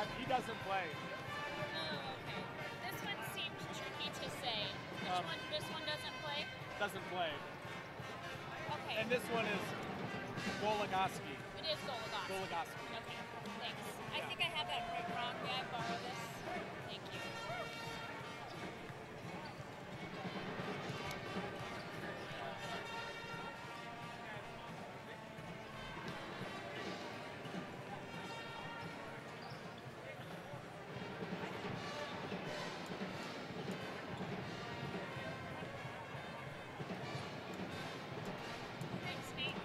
He doesn't play. Oh, okay. This one seemed tricky to say. Which one? This one doesn't play? Doesn't play. Okay. And this one is Goligoski. It is Goligoski. Goligoski. Okay, thanks. I think I have that right wrong. May I borrow this? Thank you. Thanks, Nate.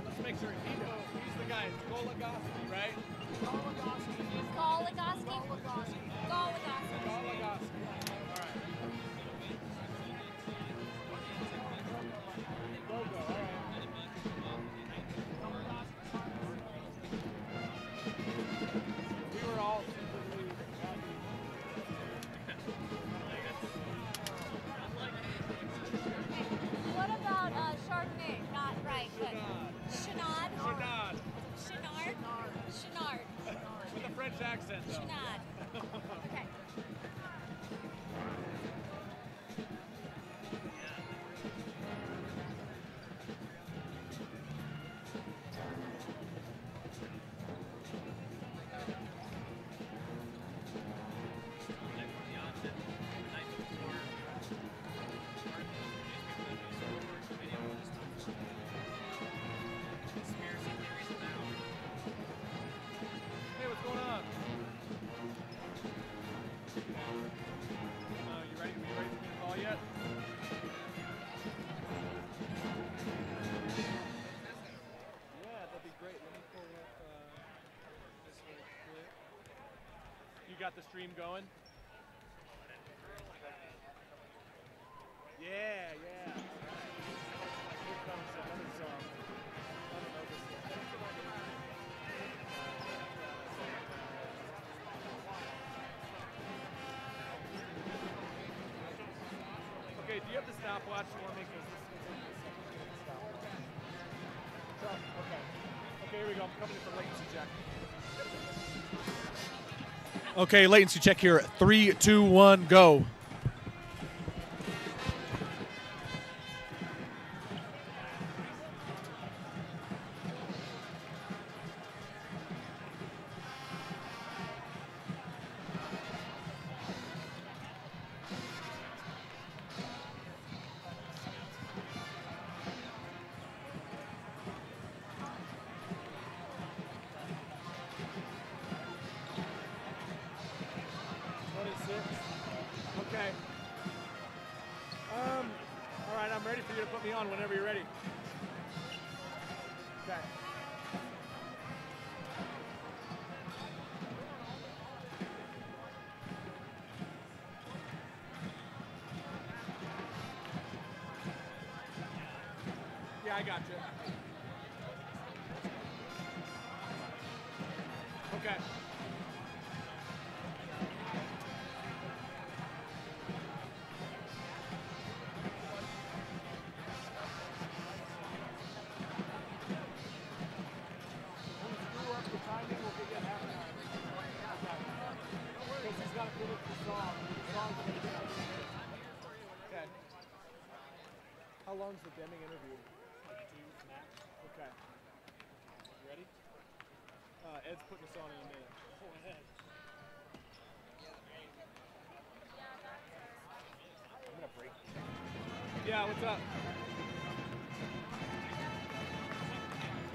Let's make sure he knows. He's the guy. It's Goligoski, right? Goligoski. Goligoski. Goligoski. All right. Logo, all right. We were all super happy. What about Chardonnay? Not right, but Chenard. Chenard. Chenard. With a French accent, though. Chenard. Okay. Hey, what's going on? You ready? You ready for me to call yet? Yeah, that'd be great. Let me pull up this real quick. You got the stream going? Yeah, yeah. Here comes another song. I don't know this one. Okay, do you have the stopwatch for me? Because this is stopwatch. Okay. Okay, here we go. I'm coming in for latency check. Okay, latency check here. 3, 2, 1, go. on whenever you're ready. Okay. Yeah, I got you. Okay. Okay. How long's the Deming interview? Like 2 max. Okay. You ready? Ed's putting us on in a minute. Go ahead. I'm gonna break. Yeah, what's up?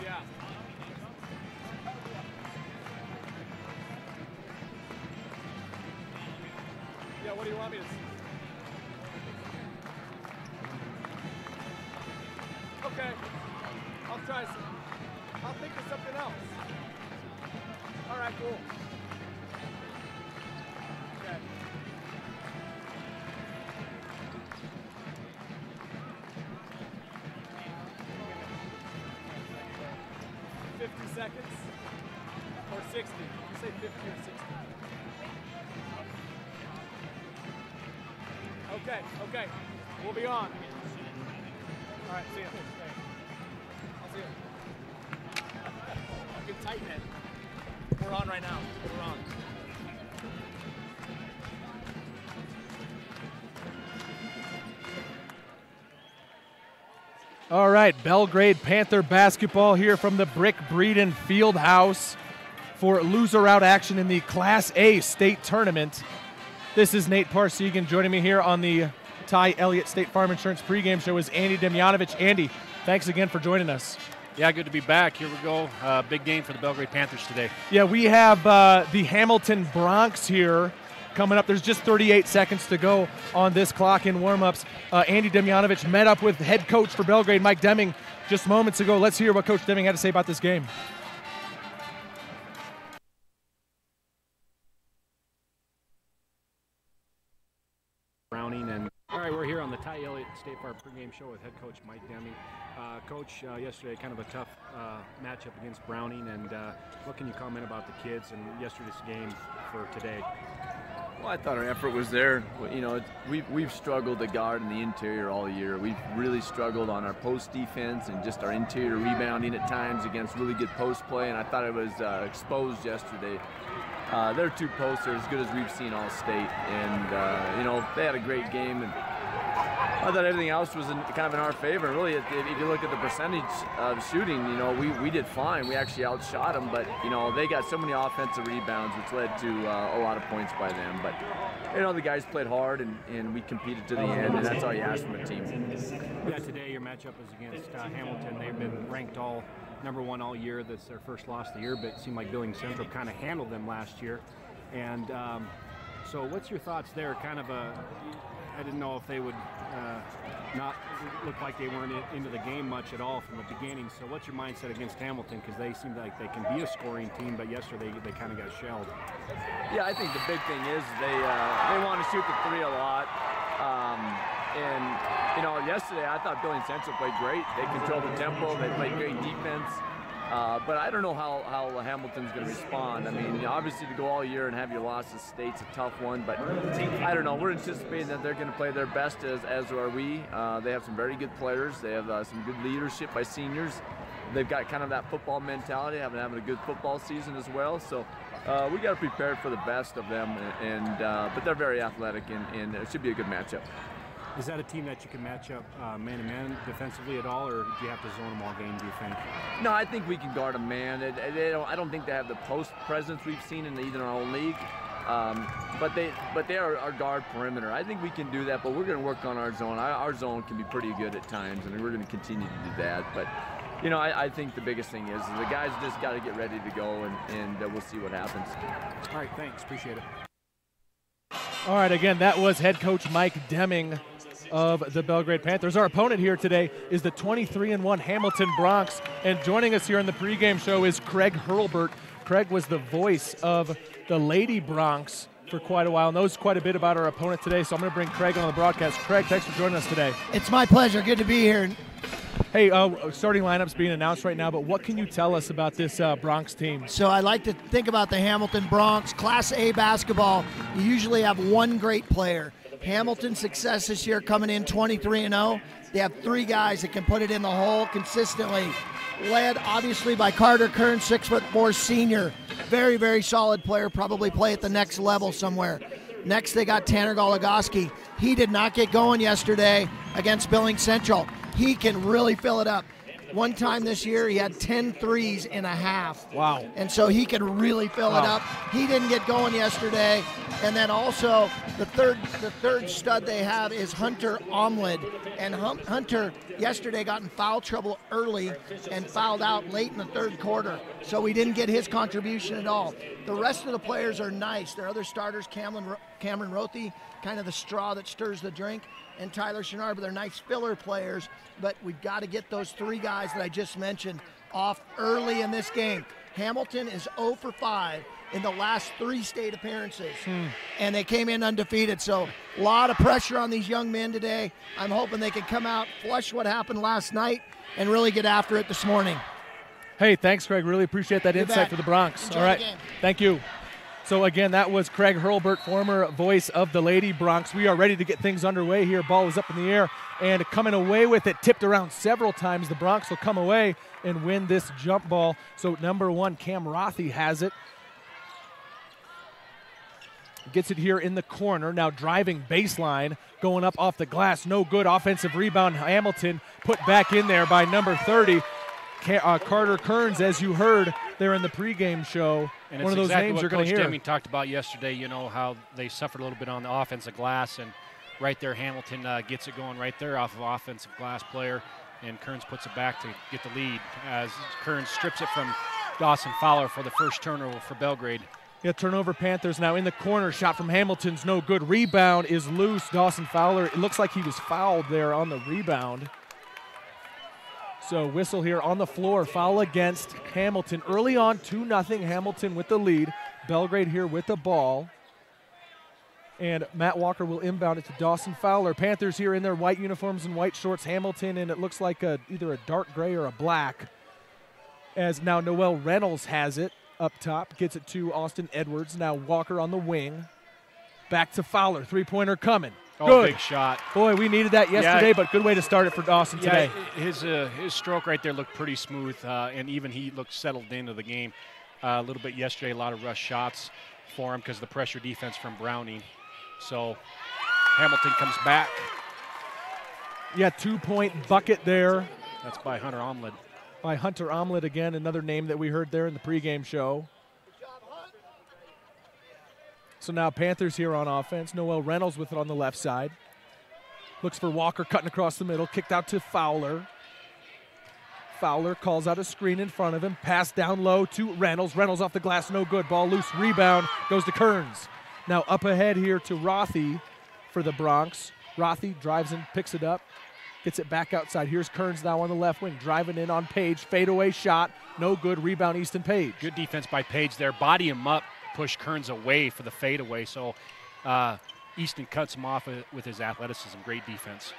Yeah. Yeah, what do you want me to see? Okay. I'll try some. I'll think of something else. All right, cool. Okay. Seconds or 60? You say 50 or 60? Okay, okay. We'll be on. All right, see you. I'll see you. You can tighten it. We're on right now. We're on. All right, Belgrade Panther basketball here from the Brick Breeden Fieldhouse for loser out action in the Class A state tournament. This is Nate Parsegan. Joining me here on the Ty Elliott State Farm Insurance pregame show is Andy Demjanovic. Andy, thanks again for joining us. Yeah, good to be back. Here we go. Big game for the Belgrade Panthers today. Yeah, we have the Hamilton Bronx here coming up. There's just 38 seconds to go on this clock in warm-ups. Andy Demjanovic met up with head coach for Belgrade, Mike Deming, just moments ago. Let's hear what Coach Deming had to say about this game. Browning and all right, we're here on the Ty Elliott State Farm pregame show with head coach Mike Deming. Coach, yesterday kind of a tough matchup against Browning, and what can you comment about the kids and yesterday's game for today? Well, I thought our effort was there. You know, we've struggled to guard in the interior all year. We've really struggled on our post defense and just our interior rebounding at times against really good post play, and I thought it was exposed yesterday. Their 2 posts are as good as we've seen all state, and you know, they had a great game, and I thought everything else was kind of in our favor. Really, if you look at the percentage of shooting, you know, we did fine. We actually outshot them, but you know, they got so many offensive rebounds, which led to a lot of points by them. But you know, the guys played hard, and we competed to the end, and that's all you ask from a team. Yeah, today your matchup is against Hamilton. They've been ranked #1 all year. That's their first loss of the year, but it seemed like Billings Central kind of handled them last year. And so what's your thoughts there? Kind of I didn't know if they would not look like they weren't into the game much at all from the beginning. So what's your mindset against Hamilton? Because they seem like they can be a scoring team, but yesterday they kind of got shelled. Yeah, I think the big thing is they want to shoot the 3 a lot. And you know, yesterday I thought Billings Central played great. They controlled the tempo. They played great defense. But I don't know how Hamilton's going to respond. I mean, obviously to go all year and have your losses state's a tough one, but I don't know. We're anticipating that they're going to play their best, as are we. They have some very good players. They have some good leadership by seniors. They've got kind of that football mentality, having a good football season as well. So we got to prepare for the best of them, but they're very athletic, and it should be a good matchup. Is that a team that you can match up man-to-man defensively at all, or do you have to zone them all game, do you think? No, I think we can guard a man. I don't think they have the post presence we've seen in either our own league, but they are our guard perimeter. I think we can do that, but we're going to work on our zone. Our zone can be pretty good at times, and we're going to continue to do that. But you know, I think the biggest thing is the guys just got to get ready to go, and we'll see what happens. All right, thanks. Appreciate it. All right, again, that was head coach Mike Deming of the Belgrade Panthers. Our opponent here today is the 23-1 Hamilton Bronx, and joining us here in the pregame show is Craig Hurlburt. Craig was the voice of the Lady Bronx for quite a while, knows quite a bit about our opponent today, so I'm going to bring Craig on the broadcast. Craig, thanks for joining us today. It's my pleasure. Good to be here. Hey, starting lineups being announced right now, but what can you tell us about this Bronx team? So I like to think about the Hamilton Bronx. Class A basketball, you usually have one great player. Hamilton's success this year coming in 23-0. They have three guys that can put it in the hole consistently. Led, obviously, by Carter Kern, 6'4" senior. Very, very solid player, probably play at the next level somewhere. Next, they got Tanner Goligoski. He did not get going yesterday against Billings Central. He can really fill it up. One time this year, he had 10 threes in a half. Wow. And so he can really fill it up. He didn't get going yesterday. And then also the third stud they have is Hunter Omlid. And Hunter yesterday got in foul trouble early and fouled out late in the third quarter. So we didn't get his contribution at all. The rest of the players are nice. Their other starters, Cameron Rothy, kind of the straw that stirs the drink, and Tyler Chenard, but they're nice filler players. But we've got to get those three guys that I just mentioned off early in this game. Hamilton is 0 for 5 in the last 3 state appearances, and they came in undefeated. So a lot of pressure on these young men today. I'm hoping they can come out, flush what happened last night, and really get after it this morning. Hey, thanks, Craig. Really appreciate that insight for the Bronx. Enjoy All right, the game. Thank you. So again, that was Craig Hurlburt, former voice of the Lady Bronx. We are ready to get things underway here. Ball is up in the air and coming away with it, tipped around several times. The Bronx will come away and win this jump ball. So number 1, Cam Rothy has it. Gets it here in the corner. Now driving baseline, going up off the glass. No good. Offensive rebound. Hamilton put back in there by number 30. Carter Kearns, as you heard there in the pregame show. And one of those names you're going to hear. Coach Deming talked about yesterday, you know, how they suffered a little bit on the offensive glass, and right there Hamilton gets it going right there off of offensive glass player, and Kearns puts it back to get the lead as Kearns strips it from Dawson Fowler for the first turnover for Belgrade. Yeah, turnover Panthers now in the corner. Shot from Hamilton's no good. Rebound is loose. Dawson Fowler, it looks like he was fouled there on the rebound. So whistle here on the floor. Foul against Hamilton. Early on, 2-0. Hamilton with the lead. Belgrade here with the ball. And Matt Walker will inbound it to Dawson Fowler. Panthers here in their white uniforms and white shorts. Hamilton, and it looks like either a dark gray or a black. As now Noel Reynolds has it up top. Gets it to Austin Edwards. Now Walker on the wing. Back to Fowler. Three-pointer coming. Oh, good. Big shot. Boy, we needed that yesterday, but good way to start it for Dawson today. His stroke right there looked pretty smooth, and even he looked settled into the game a little bit yesterday. A lot of rush shots for him because of the pressure defense from Browning. So Hamilton comes back. Yeah, 2-point bucket there. That's by Hunter Omlid. By Hunter Omlid again, another name that we heard there in the pregame show. So now Panthers here on offense. Noel Reynolds with it on the left side. Looks for Walker cutting across the middle. Kicked out to Fowler. Fowler calls out a screen in front of him. Pass down low to Reynolds. Reynolds off the glass, no good. Ball loose. Rebound goes to Kearns. Now up ahead here to Rothy for the Bronx. Rothy drives and picks it up. Gets it back outside. Here's Kearns now on the left wing. Driving in on Page. Fadeaway shot. No good. Rebound Easton Page. Good defense by Page there. Body him up. Push Kearns away for the fadeaway. So Easton cuts him off with his athleticism. Great defense.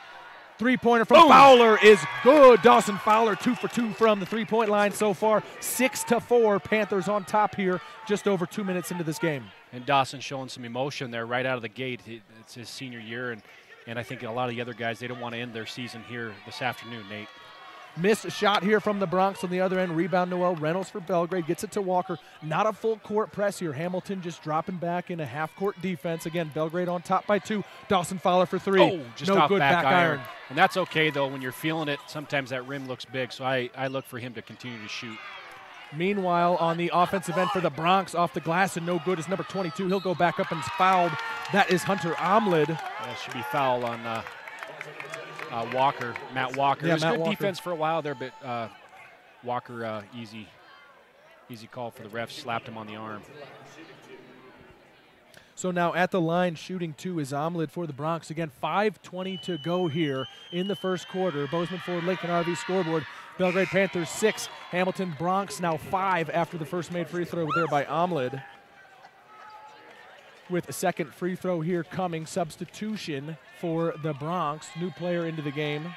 Three-pointer from Fowler is good. Dawson Fowler 2 for 2 from the three-point line so far. 6-4. Panthers on top here just over 2 minutes into this game. And Dawson showing some emotion there right out of the gate. It's his senior year, and I think a lot of the other guys, they don't want to end their season here this afternoon, Nate. Missed shot here from the Bronx on the other end. Rebound Noel Reynolds for Belgrade. Gets it to Walker. Not a full court press here. Hamilton just dropping back in a half-court defense. Again, Belgrade on top by 2. Dawson Fowler for 3. Oh, just no off good. Back iron. And that's okay, though. When you're feeling it, sometimes that rim looks big. So I look for him to continue to shoot. Meanwhile, on the offensive end for the Bronx, off the glass and no good is number 22. He'll go back up and is fouled. That is Hunter Omlid. That should be foul on Walker, Matt Walker. Yeah, It was Matt good Walker. defense for a while there, but Walker, easy call for the refs, slapped him on the arm. So now at the line shooting 2 is Omlid for the Bronx. Again, 5:20 to go here in the first quarter. Bozeman Ford Lincoln RV scoreboard. Belgrade Panthers 6, Hamilton Bronx now 5 after the first made free throw there by Omlid. With a second free throw here coming, substitution for the Bronx. New player into the game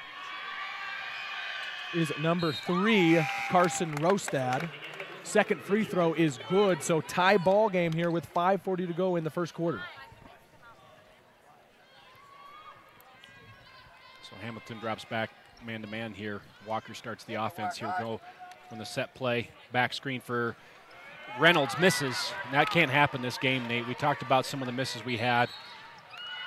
is number 3, Carson Rostad. Second free throw is good, so tie ball game here with 5:40 to go in the first quarter. So Hamilton drops back man-to-man here. Walker starts the offense. Here we go on the set play. Back screen for Reynolds, misses. And that can't happen this game, Nate. We talked about some of the misses we had.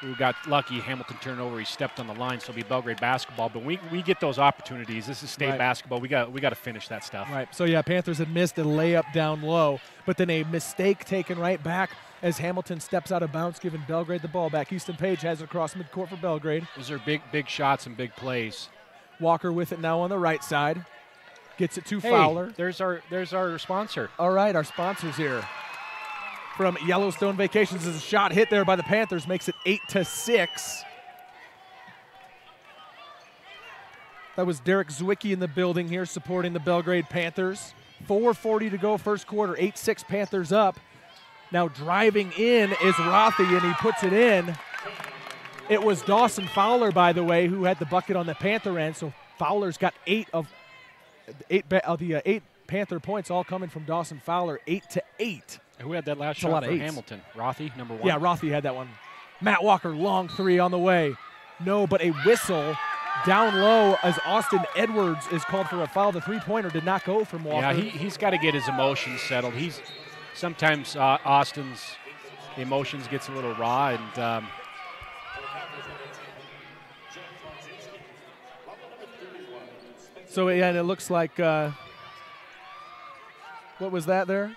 We got lucky. Hamilton turned over. He stepped on the line, so it'll be Belgrade basketball. But we get those opportunities. This is state basketball. We got to finish that stuff. Right. So yeah, Panthers had missed a layup down low, but then a mistake taken right back as Hamilton steps out of bounds, giving Belgrade the ball back. Easton Page has it across midcourt for Belgrade. Those are big shots and big plays. Walker with it now on the right side. Gets it to Fowler. There's our sponsor. All right, our sponsors here. From Yellowstone Vacations is a shot hit there by the Panthers, makes it 8-6. That was Derek Zwicky in the building here supporting the Belgrade Panthers. 4:40 to go first quarter, 8-6 Panthers up. Now driving in is Rothy, and he puts it in. It was Dawson Fowler, by the way, who had the bucket on the Panther end, so Fowler's got 8 of the 8 Panther points all coming from Dawson Fowler, 8-8. Who had that last shot for Hamilton? Rothy, number 1? Yeah, Rothy had that one. Matt Walker, long 3 on the way. No, but a whistle down low as Austin Edwards is called for a foul. The three-pointer did not go from Walker. Yeah, he's got to get his emotions settled. Sometimes Austin's emotions gets a little raw, and so yeah, and it looks like what was that there?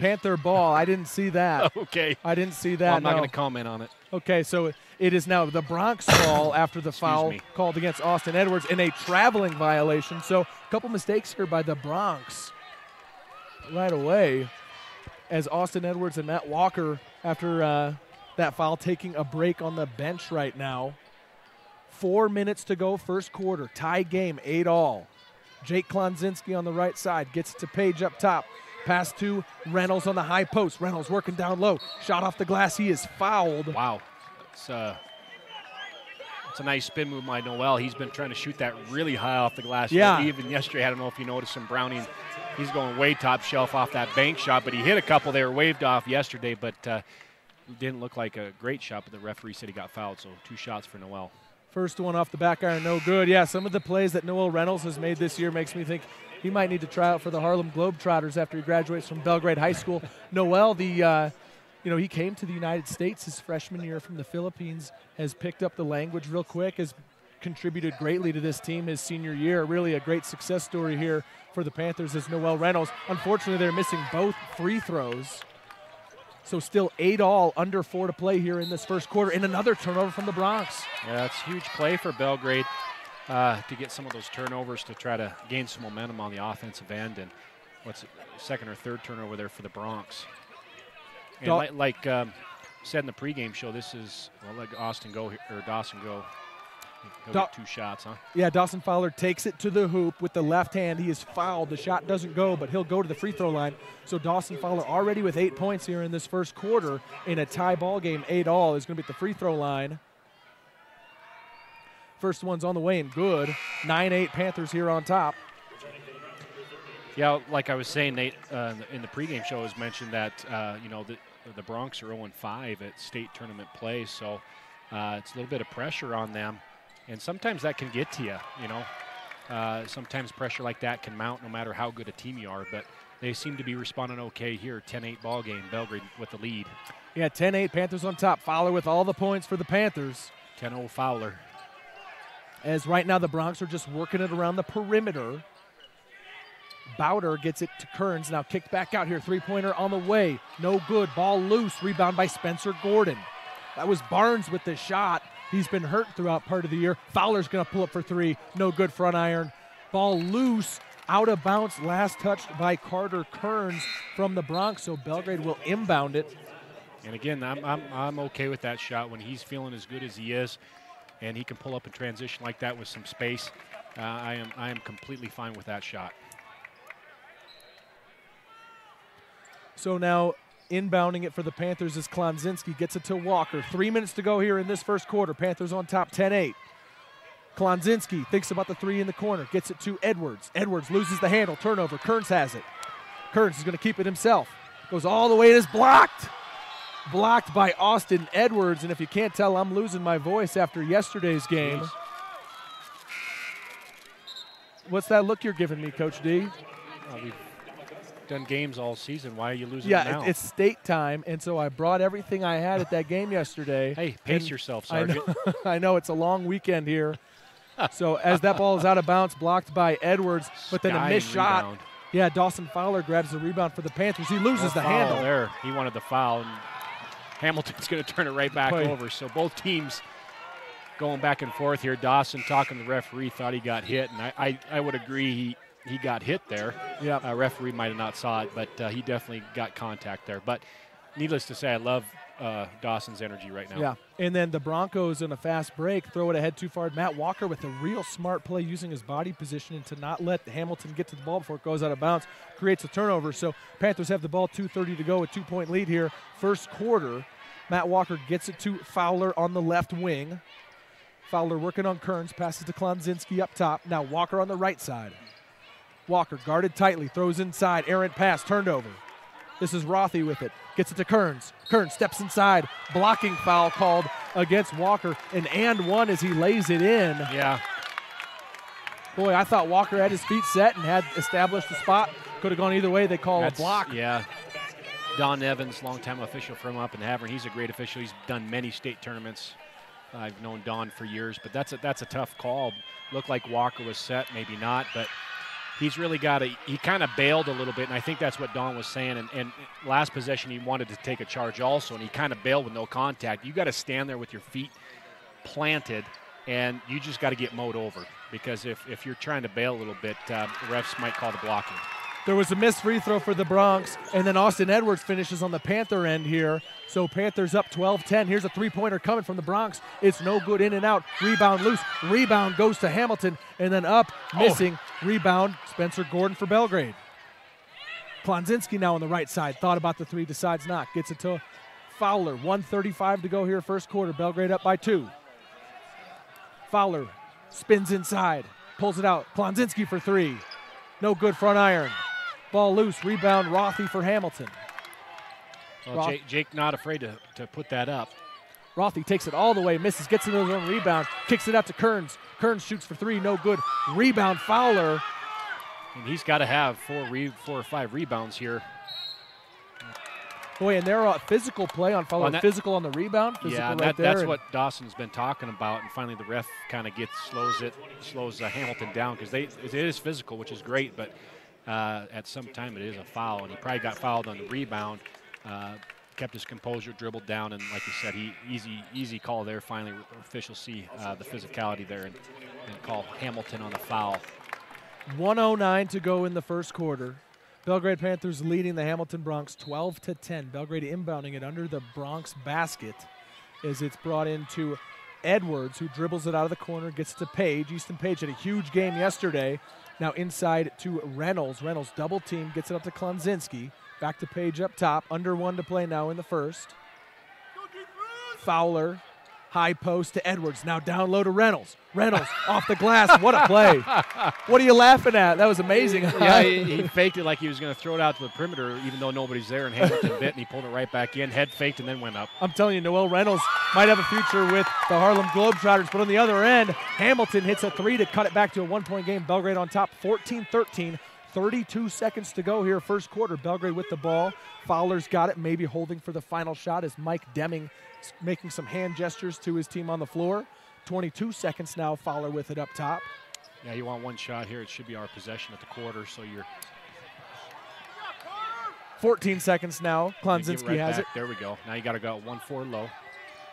Panther ball. I didn't see that. Okay. I didn't see that. Well, I'm not going to comment on it. Okay, so it is now the Bronx ball after the foul called against Austin Edwards in a traveling violation. So a couple mistakes here by the Bronx right away as Austin Edwards and Matt Walker after that foul taking a break on the bench right now. 4 minutes to go first quarter. Tie game, 8-all. Jake Klonzinski on the right side gets it to Page up top. Pass to Reynolds on the high post. Reynolds working down low. Shot off the glass. He is fouled. Wow. It's a nice spin move by Noel. He's been trying to shoot that really high off the glass. Yeah. Even yesterday, I don't know if you noticed him, Browning. He's going way top shelf off that bank shot, but he hit a couple. They were waved off yesterday, but it didn't look like a great shot, but the referee said he got fouled, so 2 shots for Noel. First one off the back iron, no good. Yeah, some of the plays that Noel Reynolds has made this year makes me think he might need to try out for the Harlem Globetrotters after he graduates from Belgrade High School. Noel, he came to the United States his freshman year from the Philippines, has picked up the language real quick, has contributed greatly to this team his senior year. Really a great success story here for the Panthers as Noel Reynolds. Unfortunately, they're missing both free throws. So still 8-all, under 4 to play here in this first quarter, and another turnover from the Bronx. Yeah, that's a huge play for Belgrade to get some of those turnovers to try to gain some momentum on the offensive end. And what's it, second or third turnover there for the Bronx. And like said in the pregame show, this is, well, let Austin go here, or Dawson go. He'll get 2 shots, huh? Yeah, Dawson Fowler takes it to the hoop with the left hand. He is fouled. The shot doesn't go, but he'll go to the free throw line. So Dawson Fowler already with 8 points here in this first quarter in a tie ball game, 8-all, is going to be at the free throw line. First one's on the way and good. 9-8 Panthers here on top. Yeah, like I was saying, Nate, in the pregame show, it was mentioned that the Bronx are 0-5 at state tournament play, so it's a little bit of pressure on them. And sometimes that can get to you, Sometimes pressure like that can mount no matter how good a team you are, but they seem to be responding okay here. 10-8 ball game, Belgrade with the lead. Yeah, 10-8 Panthers on top. Fowler with all the points for the Panthers. 10-0 Fowler. As right now the Bronx are just working it around the perimeter. Bowder gets it to Kearns. Now kicked back out here. Three-pointer on the way. No good. Ball loose. Rebound by Spencer Gordon. That was Barnes with the shot. He's been hurt throughout part of the year. Fowler's going to pull up for 3. No good, front iron. Ball loose. out of bounds, last touched by Carter Kearns from the Bronx, so Belgrade will inbound it. And again, I'm okay with that shot when he's feeling as good as he is, and he can pull up a transition like that with some space. I am completely fine with that shot. So now inbounding it for the Panthers is Klonzinski, gets it to Walker. 3 minutes to go here in this first quarter. Panthers on top 10-8. Klonzinski thinks about the three in the corner, gets it to Edwards. Edwards loses the handle, turnover. Kearns has it. Kearns is going to keep it himself. Goes all the way, it is blocked. Blocked by Austin Edwards, and if you can't tell, I'm losing my voice after yesterday's game. Jeez. What's that look you're giving me, Coach D? We've done games all season. Why are you losing Yeah, now? it's state time, and so I brought everything I had at that game yesterday. Hey, pace And yourself, I Sergeant. know, I know it's a long weekend here. So as that ball is out of bounds, blocked by Edwards, but then a Sky missed and shot. rebound. Yeah, Dawson Fowler grabs the rebound for the Panthers. He loses the Foul handle. there. He wanted the foul, and Hamilton's going to turn it right back Boy. over. So both teams going back and forth here. Dawson talking to the referee, thought he got hit, and I would agree he got hit there. Yeah. Referee might have not saw it, but he definitely got contact there. But needless to say, I love Dawson's energy right now. Yeah, and then the Broncos in a fast break throw it ahead too far. Matt Walker with a real smart play using his body positioning to not let Hamilton get to the ball before it goes out of bounds, creates a turnover. So Panthers have the ball, 2:30 to go, a 2-point lead here. First quarter, Matt Walker gets it to Fowler on the left wing. Fowler working on Kearns, passes to Klonzinski up top. Now Walker on the right side. Walker guarded tightly, throws inside, errant pass, turned over. This is Rothy with it. Gets it to Kearns. Kearns steps inside. Blocking foul called against Walker. And one as he lays it in. Yeah. Boy, I thought Walker had his feet set and had established the spot. Could have gone either way. They call a block. Yeah. Don Evans, longtime official from up in Havern. He's a great official. He's done many state tournaments. I've known Don for years, but that's a tough call. Looked like Walker was set, maybe not, but he's really got to – he kind of bailed a little bit, and I think that's what Don was saying. And last possession, he wanted to take a charge also, and he kind of bailed with no contact. You got to stand there with your feet planted, and you just got to get mowed over, because if you're trying to bail a little bit, refs might call the blocking. There was a missed free throw for the Bronx, and then Austin Edwards finishes on the Panther end here. So Panthers up 12-10. Here's a three-pointer coming from the Bronx. It's no good, in and out. Rebound loose. Rebound goes to Hamilton, and then up, missing. Rebound, Spencer Gordon for Belgrade. Klonzinski now on the right side. Thought about the three, decides not. Gets it to Fowler. 1:35 to go here, first quarter. Belgrade up by 2. Fowler spins inside, pulls it out. Klonzinski for 3. No good, front iron. Ball loose, rebound, Rothy for Hamilton. Well, Jake not afraid to put that up. Rothy takes it all the way, misses, gets into his own rebound, kicks it out to Kearns. Kearns shoots for 3, no good. Rebound, Fowler. And he's got to have 4 or 5 rebounds here. Boy, and they're physical play on Fowler, physical on the rebound. Yeah, right that's what Dawson's been talking about, and finally the ref kind of slows Hamilton down, because it is physical, which is great, but at some time it is a foul, and he probably got fouled on the rebound, kept his composure, dribbled down, and like you said, easy call there. Finally, officials see the physicality there and call Hamilton on the foul. 1:09 to go in the first quarter. Belgrade Panthers leading the Hamilton Bronx 12-10. Belgrade inbounding it under the Bronx basket as it's brought into Edwards, who dribbles it out of the corner, gets to Page. Easton Page had a huge game yesterday. Now inside to Reynolds. Reynolds double team, gets it up to Klonzinski. Back to Page up top. Under 1 to play now in the first. Fowler, high post to Edwards. Now down low to Reynolds. Reynolds off the glass. What a play. What are you laughing at? That was amazing. Yeah, he faked it like he was going to throw it out to the perimeter, even though nobody's there, and Hamilton bit, and he pulled it right back in, head faked, and then went up. I'm telling you, Noel Reynolds might have a future with the Harlem Globetrotters, but on the other end, Hamilton hits a 3 to cut it back to a 1-point game. Belgrade on top, 14-13. 32 seconds to go here, first quarter. Belgrade with the ball. Fowler's got it, maybe holding for the final shot as Mike Deming is making some hand gestures to his team on the floor. 22 seconds now, Fowler with it up top. Yeah, you want one shot here. It should be our possession at the quarter, so you're 14 seconds now. Klonzinski has it. There we go. Now you got to go 1-4 low.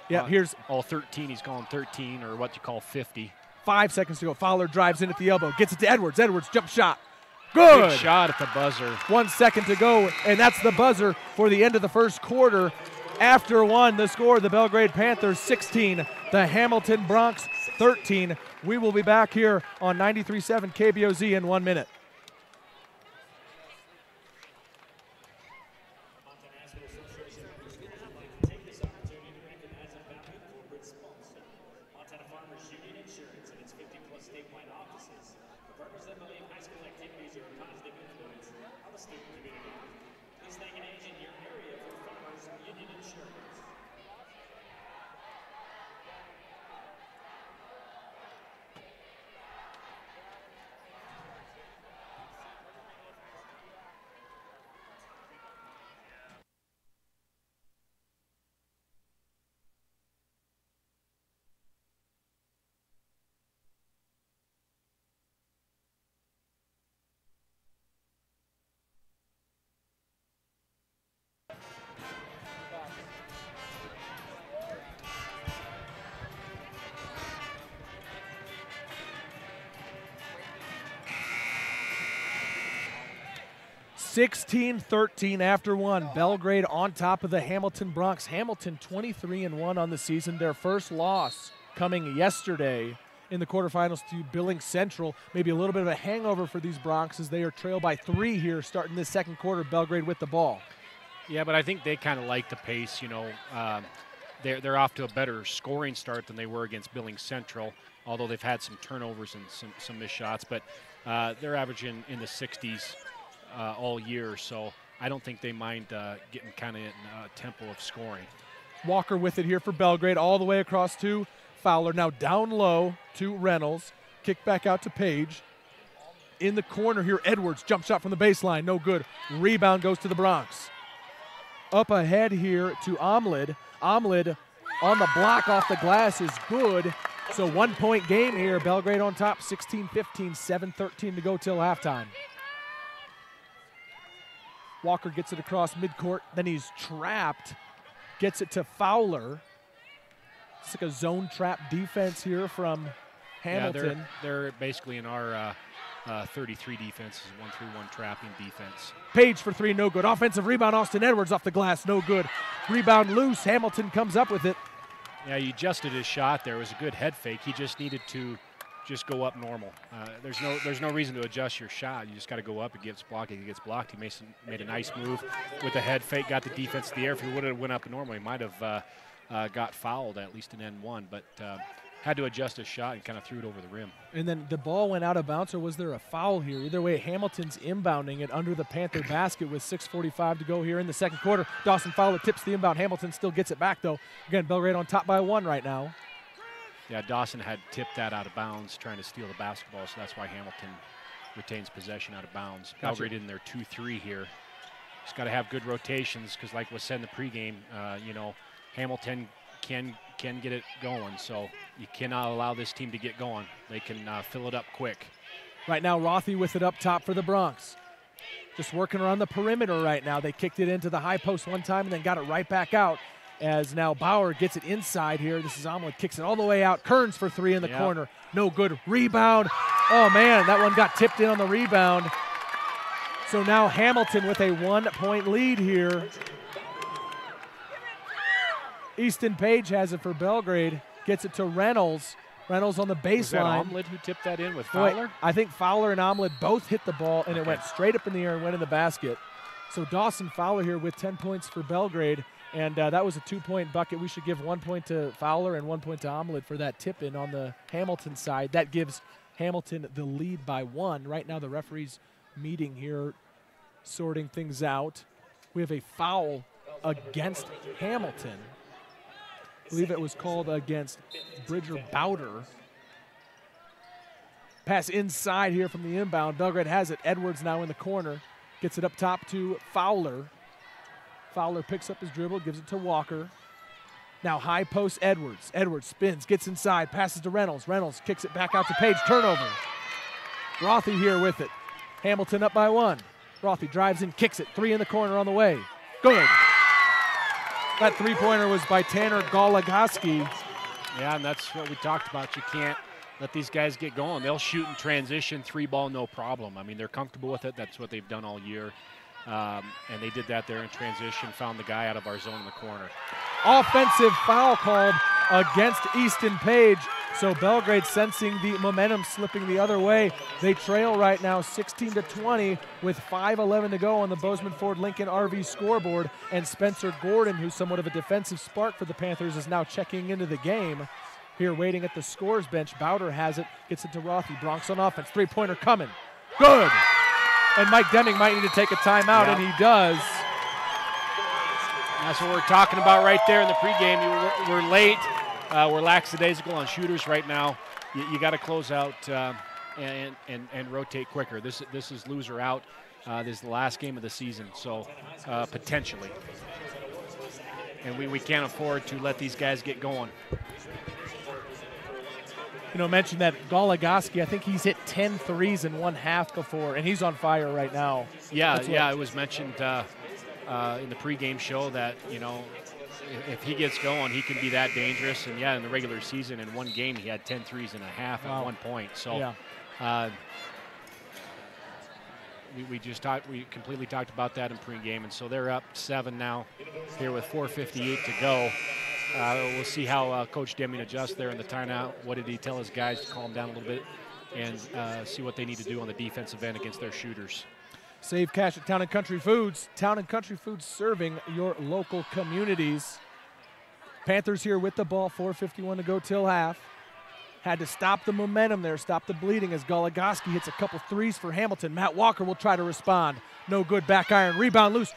Yeah, here's 13. He's calling 13, or what you call 50. 5 seconds to go. Fowler drives in at the elbow, gets it to Edwards. Edwards jump shot. Good. Good shot at the buzzer. 1 second to go, and that's the buzzer for the end of the first quarter. After one, the score, the Belgrade Panthers 16, the Hamilton Bronx 13. We will be back here on 93.7 KBOZ in 1 minute. (16-13) after one. Belgrade on top of the Hamilton Bronx. Hamilton 23-1 on the season. Their first loss coming yesterday in the quarterfinals to Billings Central. Maybe a little bit of a hangover for these Bronx as they are trailed by 3 here starting this second quarter. Belgrade with the ball. Yeah, but I think they kind of like the pace. You know, they're off to a better scoring start than they were against Billings Central, although they've had some turnovers and some missed shots. But they're averaging in the 60s all year, so I don't think they mind getting kind of in a tempo of scoring. Walker with it here for Belgrade, all the way across to Fowler. Now down low to Reynolds. Kick back out to Page. In the corner here, Edwards, jump shot from the baseline, no good. Rebound goes to the Bronx. Up ahead here to Omlid. Omlid on the block off the glass is good. So 1 point game here. Belgrade on top, 16-15, 7:13 to go till halftime. Walker gets it across midcourt, then he's trapped. Gets it to Fowler. It's like a zone trap defense here from Hamilton. Yeah, they're basically in our 33 defense, is 1-3-1 trapping defense. Page for 3, no good. Offensive rebound, Austin Edwards off the glass, no good. Rebound loose, Hamilton comes up with it. Yeah, he adjusted his shot there. It was a good head fake. He just needed to just go up normal. There's no reason to adjust your shot. You just got to go up. It gets blocked. He gets blocked. He made a nice move with a head fake, got the defense in the air. If he would have went up normal, he might have got fouled, at least in N1, but had to adjust his shot and kind of threw it over the rim. And then the ball went out of bounds, or was there a foul here? Either way, Hamilton's inbounding it under the Panther basket with 6:45 to go here in the second quarter. Dawson Fowler tips the inbound. Hamilton still gets it back, though. Again, Belgrade on top by 1 right now. Yeah, Dawson had tipped that out of bounds, trying to steal the basketball, so that's why Hamilton retains possession out of bounds. Gotcha. Belgrade in their 2-3 here. Just got to have good rotations, because like was said in the pregame, you know, Hamilton can get it going, so you cannot allow this team to get going. They can fill it up quick. Right now, Rothy with it up top for the Bronx. Just working around the perimeter right now. They kicked it into the high post one time and then got it right back out. As now Bauer gets it inside here. This is Omlid, kicks it all the way out. Kearns for 3 in the corner. No good. Rebound. Oh, man, that one got tipped in on the rebound. So now Hamilton with a 1 point lead here. Easton Page has it for Belgrade. Gets it to Reynolds. Reynolds on the baseline. Was that Omlid who tipped that in with Fowler? I think Fowler and Omlid both hit the ball, and it went straight up in the air and went in the basket. So Dawson Fowler here with 10 points for Belgrade. And that was a 2-point bucket. We should give 1 point to Fowler and 1 point to Omlid for that tip-in on the Hamilton side. That gives Hamilton the lead by 1. Right now the referees meeting here, sorting things out. We have a foul against Hamilton. I believe it was called against Bridger Bowder. Pass inside here from the inbound. Belgrade has it. Edwards now in the corner. Gets it up top to Fowler. Fowler picks up his dribble, gives it to Walker. Now high post Edwards. Edwards spins, gets inside, passes to Reynolds. Reynolds kicks it back out to Page. Turnover. Rothy here with it. Hamilton up by 1. Rothy drives in, kicks it. 3 in the corner on the way. Good. That 3-pointer was by Tanner Goligoski. Yeah, and that's what we talked about. You let these guys get going. They'll shoot in transition, 3-ball, no problem. I mean, they're comfortable with it. That's what they've done all year. And they did that there in transition, found the guy out of our zone in the corner. Offensive foul called against Easton Page. So Belgrade sensing the momentum slipping the other way. They trail right now 16-20 with 5:11 to go on the Bozeman Ford Lincoln RV scoreboard. And Spencer Gordon, who's somewhat of a defensive spark for the Panthers, is now checking into the game. Here waiting at the scores bench. Bowder has it, gets it to Rothy. Bronx on offense, three-pointer coming. Good! And Mike Deming might need to take a timeout, and he does. That's what we're talking about right there in the pregame. We're late. We're lackadaisical on shooters right now. You got to close out and rotate quicker. This is loser out. This is the last game of the season, so potentially. And we can't afford to let these guys get going. You know, mentioned that Goligoski, I think he's hit 10 threes in one half before, and he's on fire right now. Yeah, it was mentioned in the pregame show that, you know, if he gets going, he can be that dangerous. And, yeah, in the regular season, in one game, he had 10 threes and a half at one point. So we completely talked about that in pregame. And so they're up 7 now here with 4:58 to go. We'll see how Coach Deming adjusts there in the timeout. What did he tell his guys to calm down a little bit and see what they need to do on the defensive end against their shooters. Save cash at Town & Country Foods. Town & Country Foods serving your local communities. Panthers here with the ball, 4:51 to go till half. Had to stop the momentum there, stop the bleeding as Goligoski hits a couple threes for Hamilton. Matt Walker will try to respond. No good, back iron, rebound loose.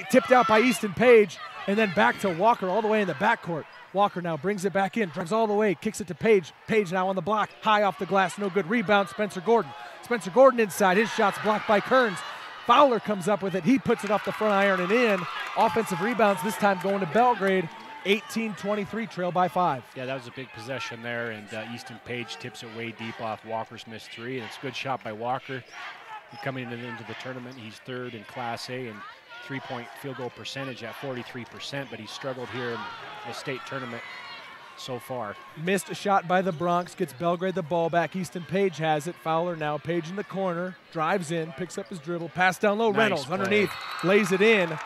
Tipped out by Easton Page, and then back to Walker all the way in the backcourt. Walker now brings it back in, drives all the way, kicks it to Page. Page now on the block, high off the glass, no good. Rebound, Spencer Gordon. Spencer Gordon inside, his shot's blocked by Kearns. Fowler comes up with it. He puts it off the front iron and in. Offensive rebounds this time going to Belgrade. 18-23, trail by 5. Yeah, that was a big possession there, and Easton Page tips it way deep off Walker's missed three, and it's a good shot by Walker. Coming into the tournament, he's third in Class A and three-point field goal percentage at 43%, but he struggled here in the state tournament so far. Missed a shot by the Bronx, gets Belgrade the ball back. Easton Page has it. Fowler now, Page in the corner, drives in, picks up his dribble, pass down low, Nice Reynolds play. underneath, lays it in.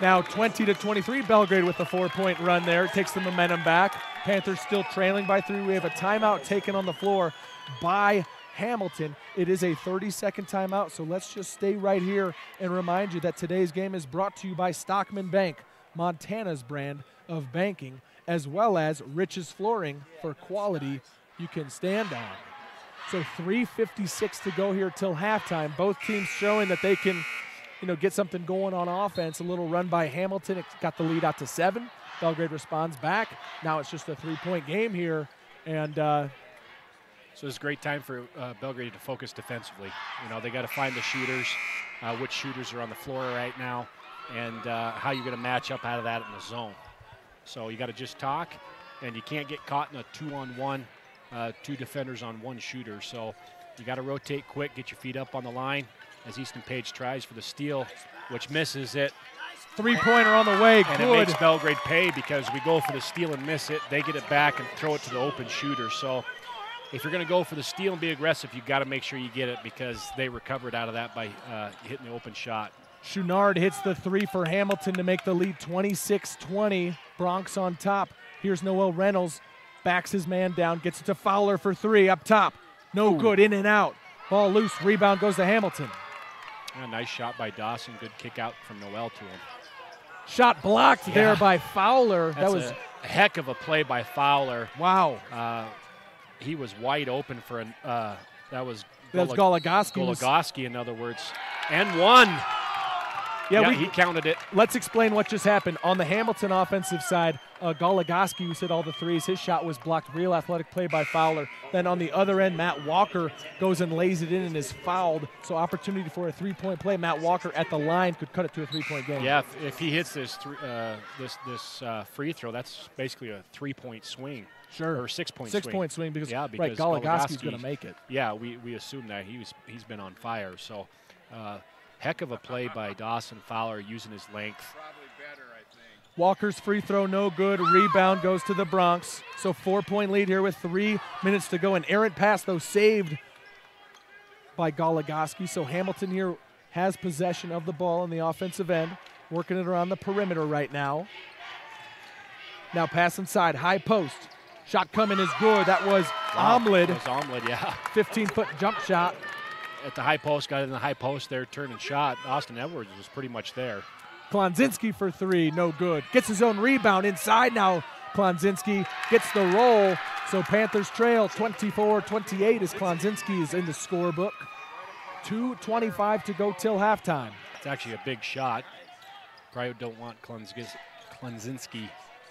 Now 20-23, Belgrade with the 4-point run there. Takes the momentum back. Panthers still trailing by 3. We have a timeout taken on the floor by Hamilton. It is a 30-second timeout, so let's just stay right here and remind you that today's game is brought to you by Stockman Bank, Montana's brand of banking, as well as Rich's Flooring for quality you can stand on. So 3:56 to go here till halftime. Both teams showing that they can, get something going on offense. A little run by Hamilton. It got the lead out to 7. Belgrade responds back. Now it's just a 3-point game here. And so it's a great time for Belgrade to focus defensively. They got to find the shooters, which shooters are on the floor right now, and how you're going to match up out of that in the zone. So you got to just talk, and you can't get caught in a 2-on-1, 2 defenders on 1 shooter. So you got to rotate quick, get your feet up on the line as Easton Page tries for the steal, which misses it. 3-pointer on the way, and good. It makes Belgrade pay because we go for the steal and miss it. They get it back and throw it to the open shooter. So if you're going to go for the steal and be aggressive, you got to make sure you get it because they recovered out of that by hitting the open shot. Chouinard hits the 3 for Hamilton to make the lead 26-20. Bronx on top. Here's Noel Reynolds. Backs his man down. Gets it to Fowler for 3 up top. No good. In and out. Ball loose. Rebound goes to Hamilton. A nice shot by Dawson. Good kick out from Noel to him. Shot blocked there by Fowler. That was a heck of a play by Fowler. Wow. He was wide open for that was Goligoski. Goligoski, in other words. And one. Yeah, he counted it. Let's explain what just happened. On the Hamilton offensive side, Goligoski, who hit all the threes, his shot was blocked. Real athletic play by Fowler. Then on the other end, Matt Walker goes and lays it in and is fouled. So opportunity for a 3-point play. Matt Walker at the line could cut it to a 3-point game. Yeah, if he hits this free throw, that's basically a 3-point swing. Sure. Or 6-point swing. 6-point swing because because Goligoski's going to make it. Yeah, we assume that he's been on fire. So heck of a play by Dawson Fowler using his length. Walker's free throw, no good. Rebound goes to the Bronx. So 4-point lead here with 3 minutes to go. An errant pass, though, saved by Goligoski. So Hamilton here has possession of the ball in the offensive end, working it around the perimeter right now. Now pass inside, high post. Shot coming is good. That was Omlid. That was Omlid, yeah. 15-foot jump shot. At the high post, got in the high post there, turned and shot. Austin Edwards was pretty much there. Klonzinski for three, no good. Gets his own rebound inside now. Klonzinski gets the roll. So Panthers trail 24-28 as Klonzinski is in the scorebook. 2:25 to go till halftime. It's actually a big shot. Probably don't want Klonzinski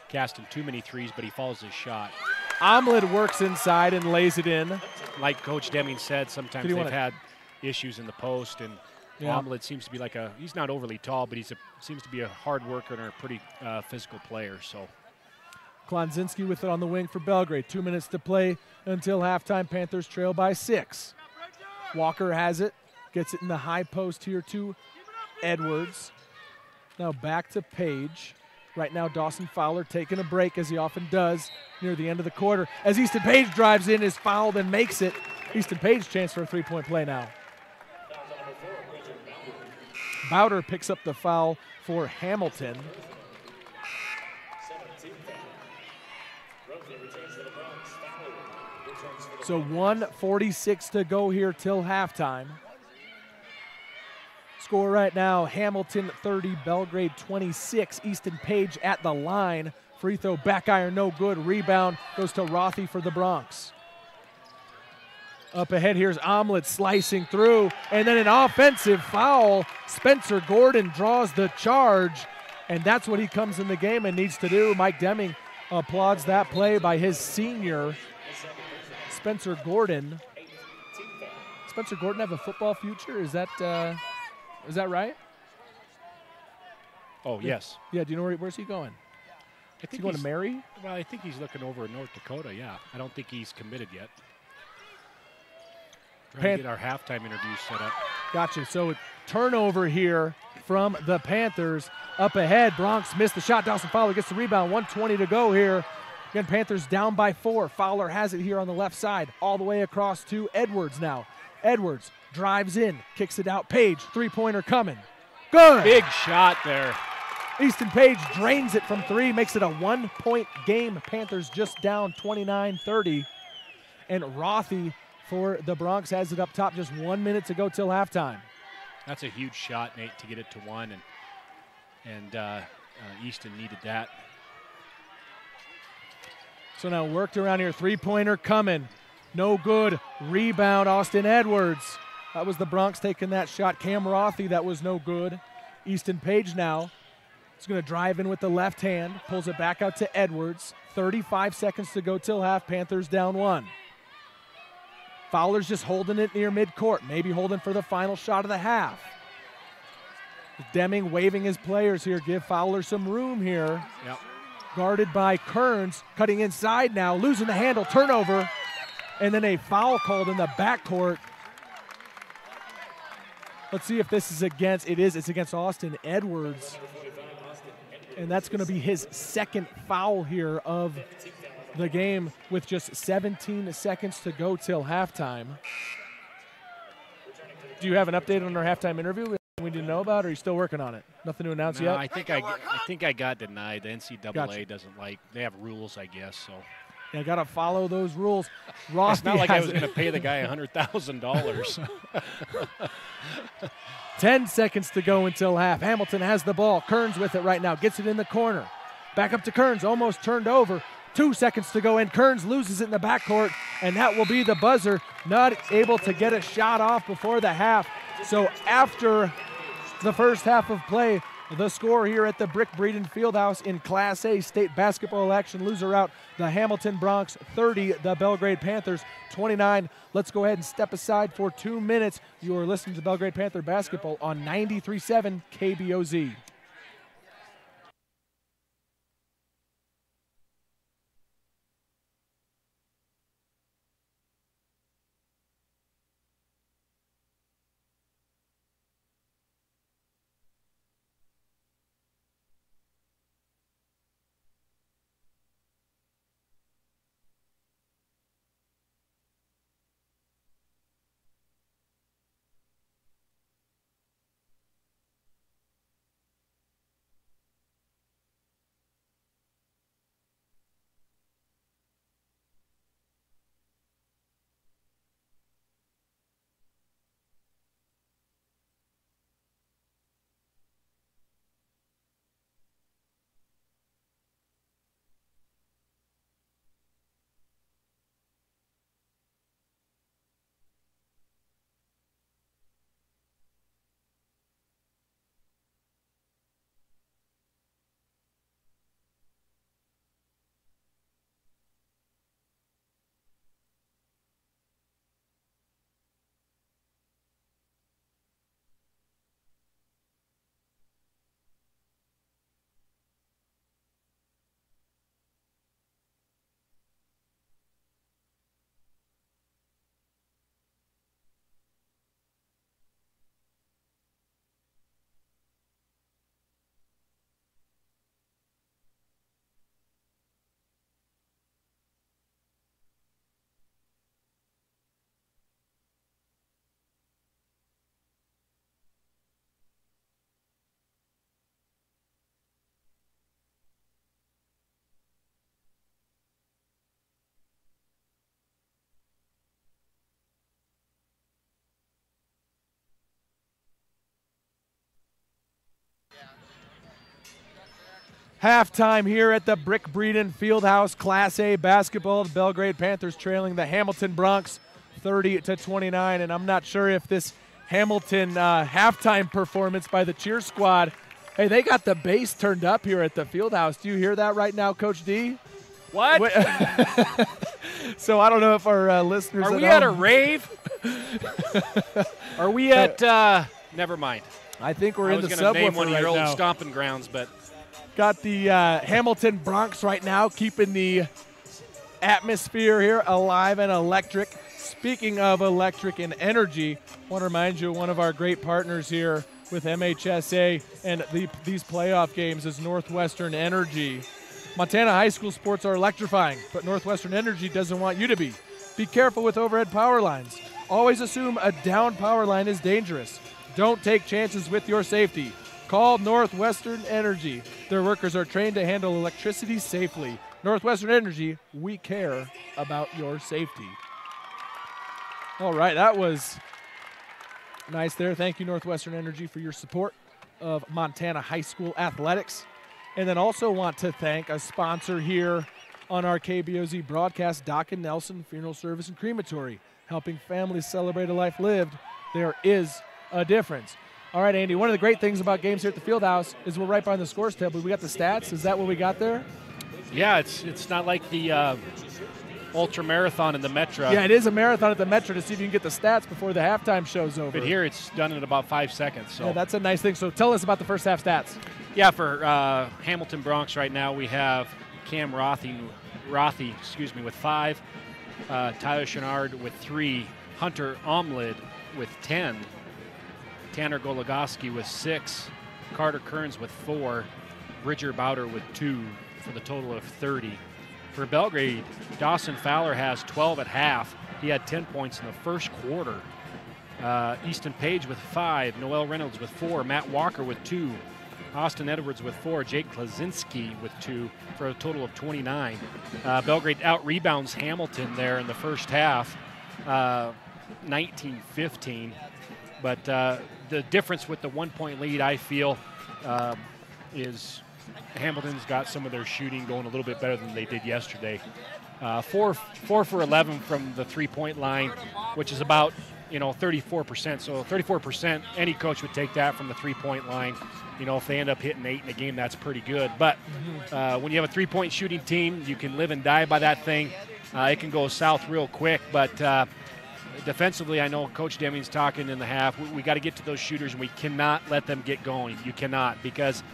casting too many threes, but he follows his shot. Omlid works inside and lays it in. Like Coach Deming said, sometimes they've had issues in the post, and Omlid seems to be like he's not overly tall, but seems to be a hard worker and a pretty physical player. So Klonzinski with it on the wing for Belgrade. 2 minutes to play until halftime. Panthers trail by 6. Walker has it, gets it in the high post here to Edwards. Now back to Page. Right now Dawson Fowler taking a break, as he often does near the end of the quarter. As Easton Page drives in, is fouled and makes it. Easton Page chance for a three-point play now. Bowder picks up the foul for Hamilton. So 1:46 to go here till halftime. Score right now, Hamilton 30, Belgrade 26. Easton Page at the line. Free throw, back iron, no good. Rebound goes to Rothy for the Bronx. Up ahead, here's Omlid slicing through, and then an offensive foul. Spencer Gordon draws the charge, and that's what he comes in the game and needs to do. Mike Deming applauds that play by his senior, Spencer Gordon. Spencer Gordon have a football future? Is that right? Oh, yes. Yeah, do you know where's he going? I think he's going to Mary? Well, I think he's looking over in North Dakota, yeah. I don't think he's committed yet. Trying to get our halftime interview set up. Gotcha. So turnover here from the Panthers. Up ahead, Bronx missed the shot. Dawson Fowler gets the rebound. 1:20 to go here. Again, Panthers down by 4. Fowler has it here on the left side, all the way across to Edwards now. Edwards drives in, kicks it out. Page, three-pointer coming. Good. Big shot there. Easton Page drains it from 3, makes it a 1-point game. Panthers just down 29-30. And Rothy for the Bronx has it up top. Just 1 minute to go till halftime. That's a huge shot, Nate, to get it to 1, and Easton needed that. So now worked around here. Three-pointer coming. No good. Rebound, Austin Edwards. That was the Bronx taking that shot. Cam Rothy, that was no good. Easton Page now is going to drive in with the left hand. Pulls it back out to Edwards. 35 seconds to go till half. Panthers down 1. Fowler's just holding it near midcourt. Maybe holding for the final shot of the half. Deming waving his players here. Give Fowler some room here. Yep. Guarded by Kearns, cutting inside now, losing the handle, turnover, and then a foul called in the backcourt. Let's see if this is against, it's against Austin Edwards. And that's going to be his second foul here of the game with just 17 seconds to go till halftime. Do you have an update on our halftime interview we didn't know about, or are you still working on it? Nothing to announce yet? I think I got denied. The NCAA doesn't they have rules, I guess, so. Yeah, got to follow those rules. It's not like I was going to pay the guy $100,000. 10 seconds to go until half. Hamilton has the ball. Kearns with it right now. Gets it in the corner. Back up to Kearns. Almost turned over. 2 seconds to go, and Kearns loses it in the backcourt, and that will be the buzzer. Not able to get a shot off before the half. So after the first half of play, the score here at the Brick Breeden Fieldhouse in Class A state basketball action. Loser out, the Hamilton Bronx 30, the Belgrade Panthers 29. Let's go ahead and step aside for 2 minutes. You are listening to Belgrade Panther basketball on 93.7 KBOZ. Halftime here at the Brick Breeden Fieldhouse Class A basketball. The Belgrade Panthers trailing the Hamilton Bronx 30-29, and I'm not sure if this Hamilton halftime performance by the cheer squad, hey, they got the bass turned up here at the Fieldhouse. Do you hear that right now, Coach D? What? So I don't know if our listeners are we at a rave? Are we at? Never mind. I think we're in the subwoofer right now. I was going to name one of your old stomping grounds, but got the Hamilton Bronx right now, keeping the atmosphere here alive and electric. Speaking of electric and energy, I want to remind you of one of our great partners here with MHSA and these playoff games is Northwestern Energy. Montana high school sports are electrifying, but Northwestern Energy doesn't want you to be. Be careful with overhead power lines. Always assume a down power line is dangerous. Don't take chances with your safety. Call Northwestern Energy. Their workers are trained to handle electricity safely. Northwestern Energy, we care about your safety. All right, that was nice there. Thank you, Northwestern Energy, for your support of Montana high school athletics. And then also want to thank a sponsor here on our KBOZ broadcast, Doc and Nelson Funeral Service and Crematory, helping families celebrate a life lived. There is a difference. All right, Andy, one of the great things about games here at the Fieldhouse is we're right behind the scores table. We got the stats. Is that what we got there? Yeah, it's not like the ultra marathon in the Metro. Yeah, it is a marathon at the Metro to see if you can get the stats before the halftime show's over. But here it's done in about 5 seconds. So yeah, that's a nice thing. So tell us about the first half stats. Yeah, for Hamilton Bronx right now we have Cam Rothy, with 5, Tyler Chenard with 3, Hunter Omlid with 10, Tanner Goligoski with 6, Carter Kearns with 4, Bridger Bowder with 2 for the total of 30. For Belgrade, Dawson Fowler has 12 at half. He had 10 points in the first quarter. Easton Page with 5, Noel Reynolds with 4, Matt Walker with 2, Austin Edwards with 4, Jake Klaczynski with 2 for a total of 29. Belgrade out-rebounds Hamilton there in the first half, 19-15. But the difference with the 1-point lead, I feel, is Hamilton's got some of their shooting going a little bit better than they did yesterday. 4 for 11 from the three-point line, which is about 34%. So 34%, any coach would take that from the three-point line. If they end up hitting 8 in a game, that's pretty good. But when you have a three-point shooting team, you can live and die by that thing. It can go south real quick. But defensively, I know Coach Deming's talking in the half. We got to get to those shooters, and we cannot let them get going. You cannot, because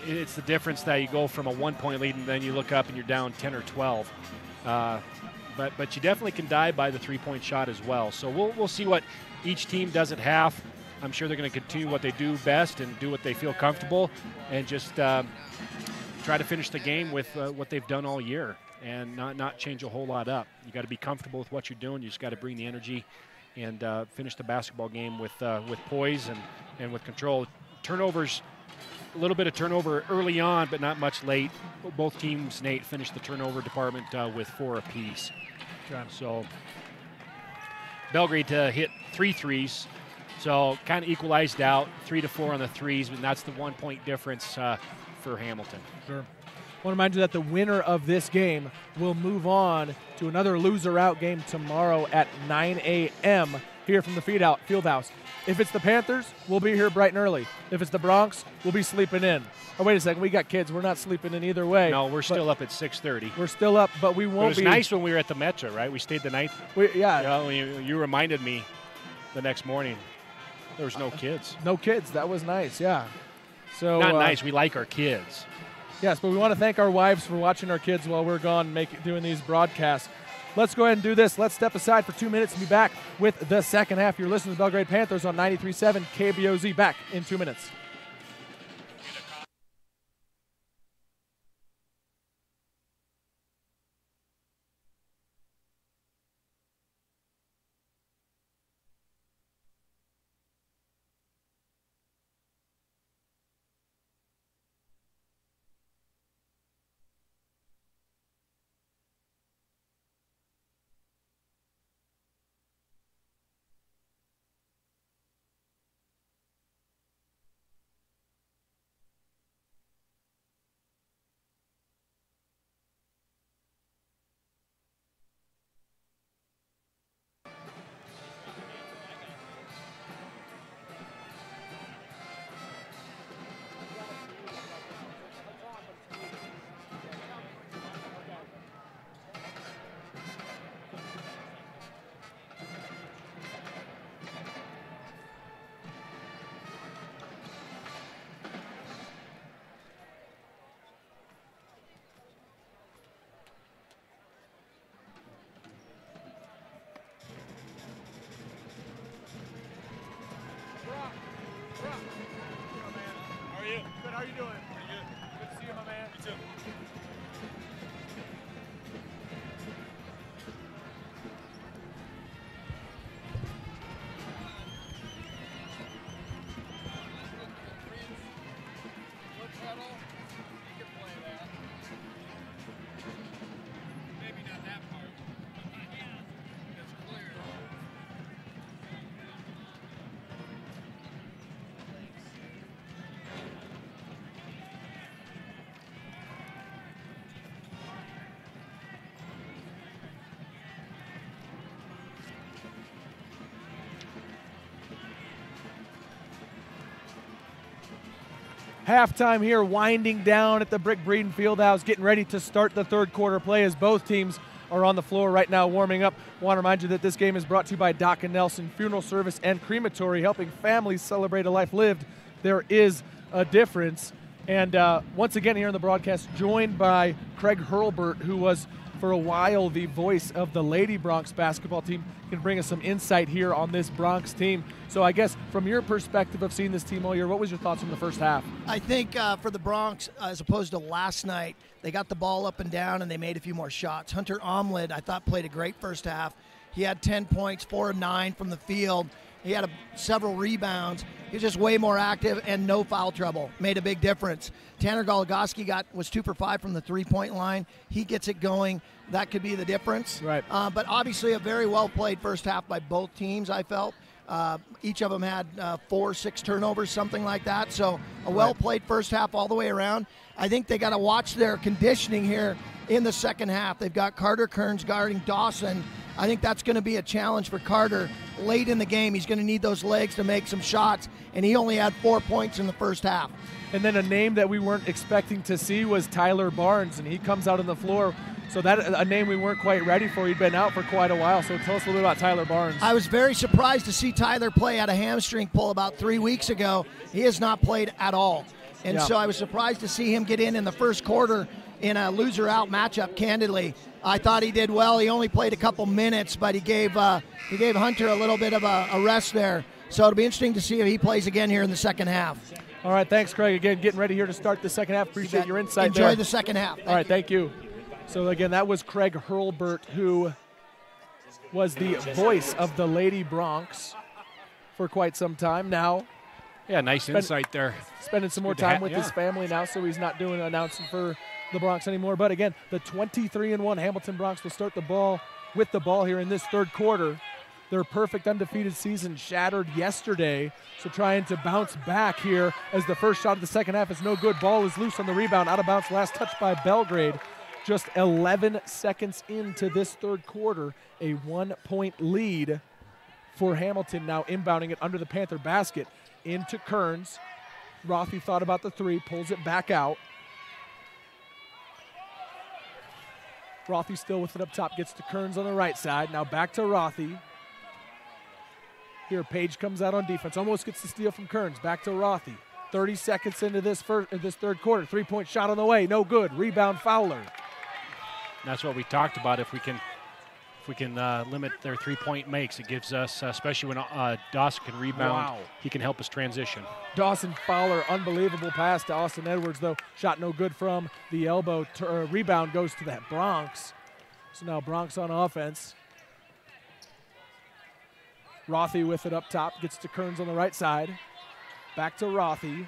it's the difference that you go from a 1-point lead and then you look up and you're down 10 or 12. But you definitely can die by the three-point shot as well. So we'll see what each team does at half. I'm sure they're going to continue what they do best and do what they feel comfortable and just try to finish the game with what they've done all year and not change a whole lot up. You got to be comfortable with what you're doing. You just got to bring the energy and finish the basketball game with poise and with control. Turnovers, a little bit of turnover early on, but not much late. Both teams, Nate, finished the turnover department with 4 apiece. So Belgrade hit 3 threes, so kind of equalized out, 3 to 4 on the threes, and that's the 1-point difference for Hamilton. Sure. I want to remind you that the winner of this game will move on to another loser-out game tomorrow at 9 a.m. here from the Fieldhouse. If it's the Panthers, we'll be here bright and early. If it's the Bronx, we'll be sleeping in. Oh, wait a second. We got kids. We're not sleeping in either way. No, we're still up at 6:30. We're still up, but we won't be. It was nice when we were at the Metro, right? We stayed the night. Yeah. You reminded me the next morning. There was no kids. No kids. That was nice, yeah. So not nice. We like our kids. Yes, but we want to thank our wives for watching our kids while we're gone doing these broadcasts. Let's go ahead and do this. Let's step aside for 2 minutes and be back with the second half. You're listening to the Belgrade Panthers on 93.7 KBOZ. Back in 2 minutes. How are you doing? Pretty good. Good to see you, my man. You too. Halftime here, winding down at the Brick Breeden Fieldhouse, getting ready to start the third quarter play as both teams are on the floor right now warming up. Want to remind you that this game is brought to you by Doc and Nelson Funeral Service and Crematory, helping families celebrate a life lived. There is a difference. And once again here in the broadcast, joined by Craig Hurlburt, who was for a while the voice of the Lady Bronx basketball team, can bring us some insight here on this Bronx team. So I guess from your perspective of seeing this team all year, what was your thoughts from the first half? I think for the Bronx, as opposed to last night, they got the ball up and down and they made a few more shots. Hunter Omlid, I thought, played a great first half. He had 10 points, 4 of 9 from the field. He had several rebounds. He was just way more active and no foul trouble. Made a big difference. Tanner Goligoski was 2 for 5 from the three-point line. He gets it going. That could be the difference. Right. But obviously a very well-played first half by both teams, I felt. Each of them had 4 or 6 turnovers, something like that. So a well-played first half all the way around. I think they got to watch their conditioning here in the second half. They've got Carter Kearns guarding Dawson. I think that's going to be a challenge for Carter late in the game. He's going to need those legs to make some shots, and he only had 4 points in the first half. And then a name that we weren't expecting to see was Tyler Barnes, and he comes out on the floor. So that a name we weren't quite ready for. He'd been out for quite a while. So tell us a little bit about Tyler Barnes. I was very surprised to see Tyler play at a hamstring pull about 3 weeks ago. He has not played at all. And so I was surprised to see him get in the first quarter in a loser-out matchup, candidly. I thought he did well. He only played a couple minutes, but he gave Hunter a little bit of a rest there. So it'll be interesting to see if he plays again here in the second half. All right, thanks, Craig. Again, getting ready here to start the second half. Appreciate your insight. Enjoy the second half. All right, thank you. So again, that was Craig Hurlburt, who was the voice of the Lady Bronx for quite some time now. Yeah, nice insight there. Spending some more time with his family now, so he's not doing announcing for the Bronx anymore. But again, the 23-1 Hamilton Bronx will start the ball with the ball here in this third quarter. Their perfect undefeated season shattered yesterday, so trying to bounce back here as the first shot of the second half is no good. Ball is loose on the rebound, out of bounds, last touch by Belgrade. Just 11 seconds into this third quarter, a 1-point lead for Hamilton, now inbounding it under the Panther basket into Kearns. Rothy thought about the three, pulls it back out. Rothy still with it up top, gets to Kearns on the right side. Now back to Rothy. Here, Page comes out on defense, almost gets the steal from Kearns. Back to Rothy. 30 seconds into this third quarter. Three-point shot on the way, no good. Rebound Fowler. That's what we talked about. If we can limit their three-point makes, it gives us, especially when Dawson can rebound, he can help us transition. Dawson Fowler, unbelievable pass to Austin Edwards, though. Shot no good from the elbow. Rebound goes to that Bronx. So now Bronx on offense. Rothy with it up top, gets to Kearns on the right side. Back to Rothy.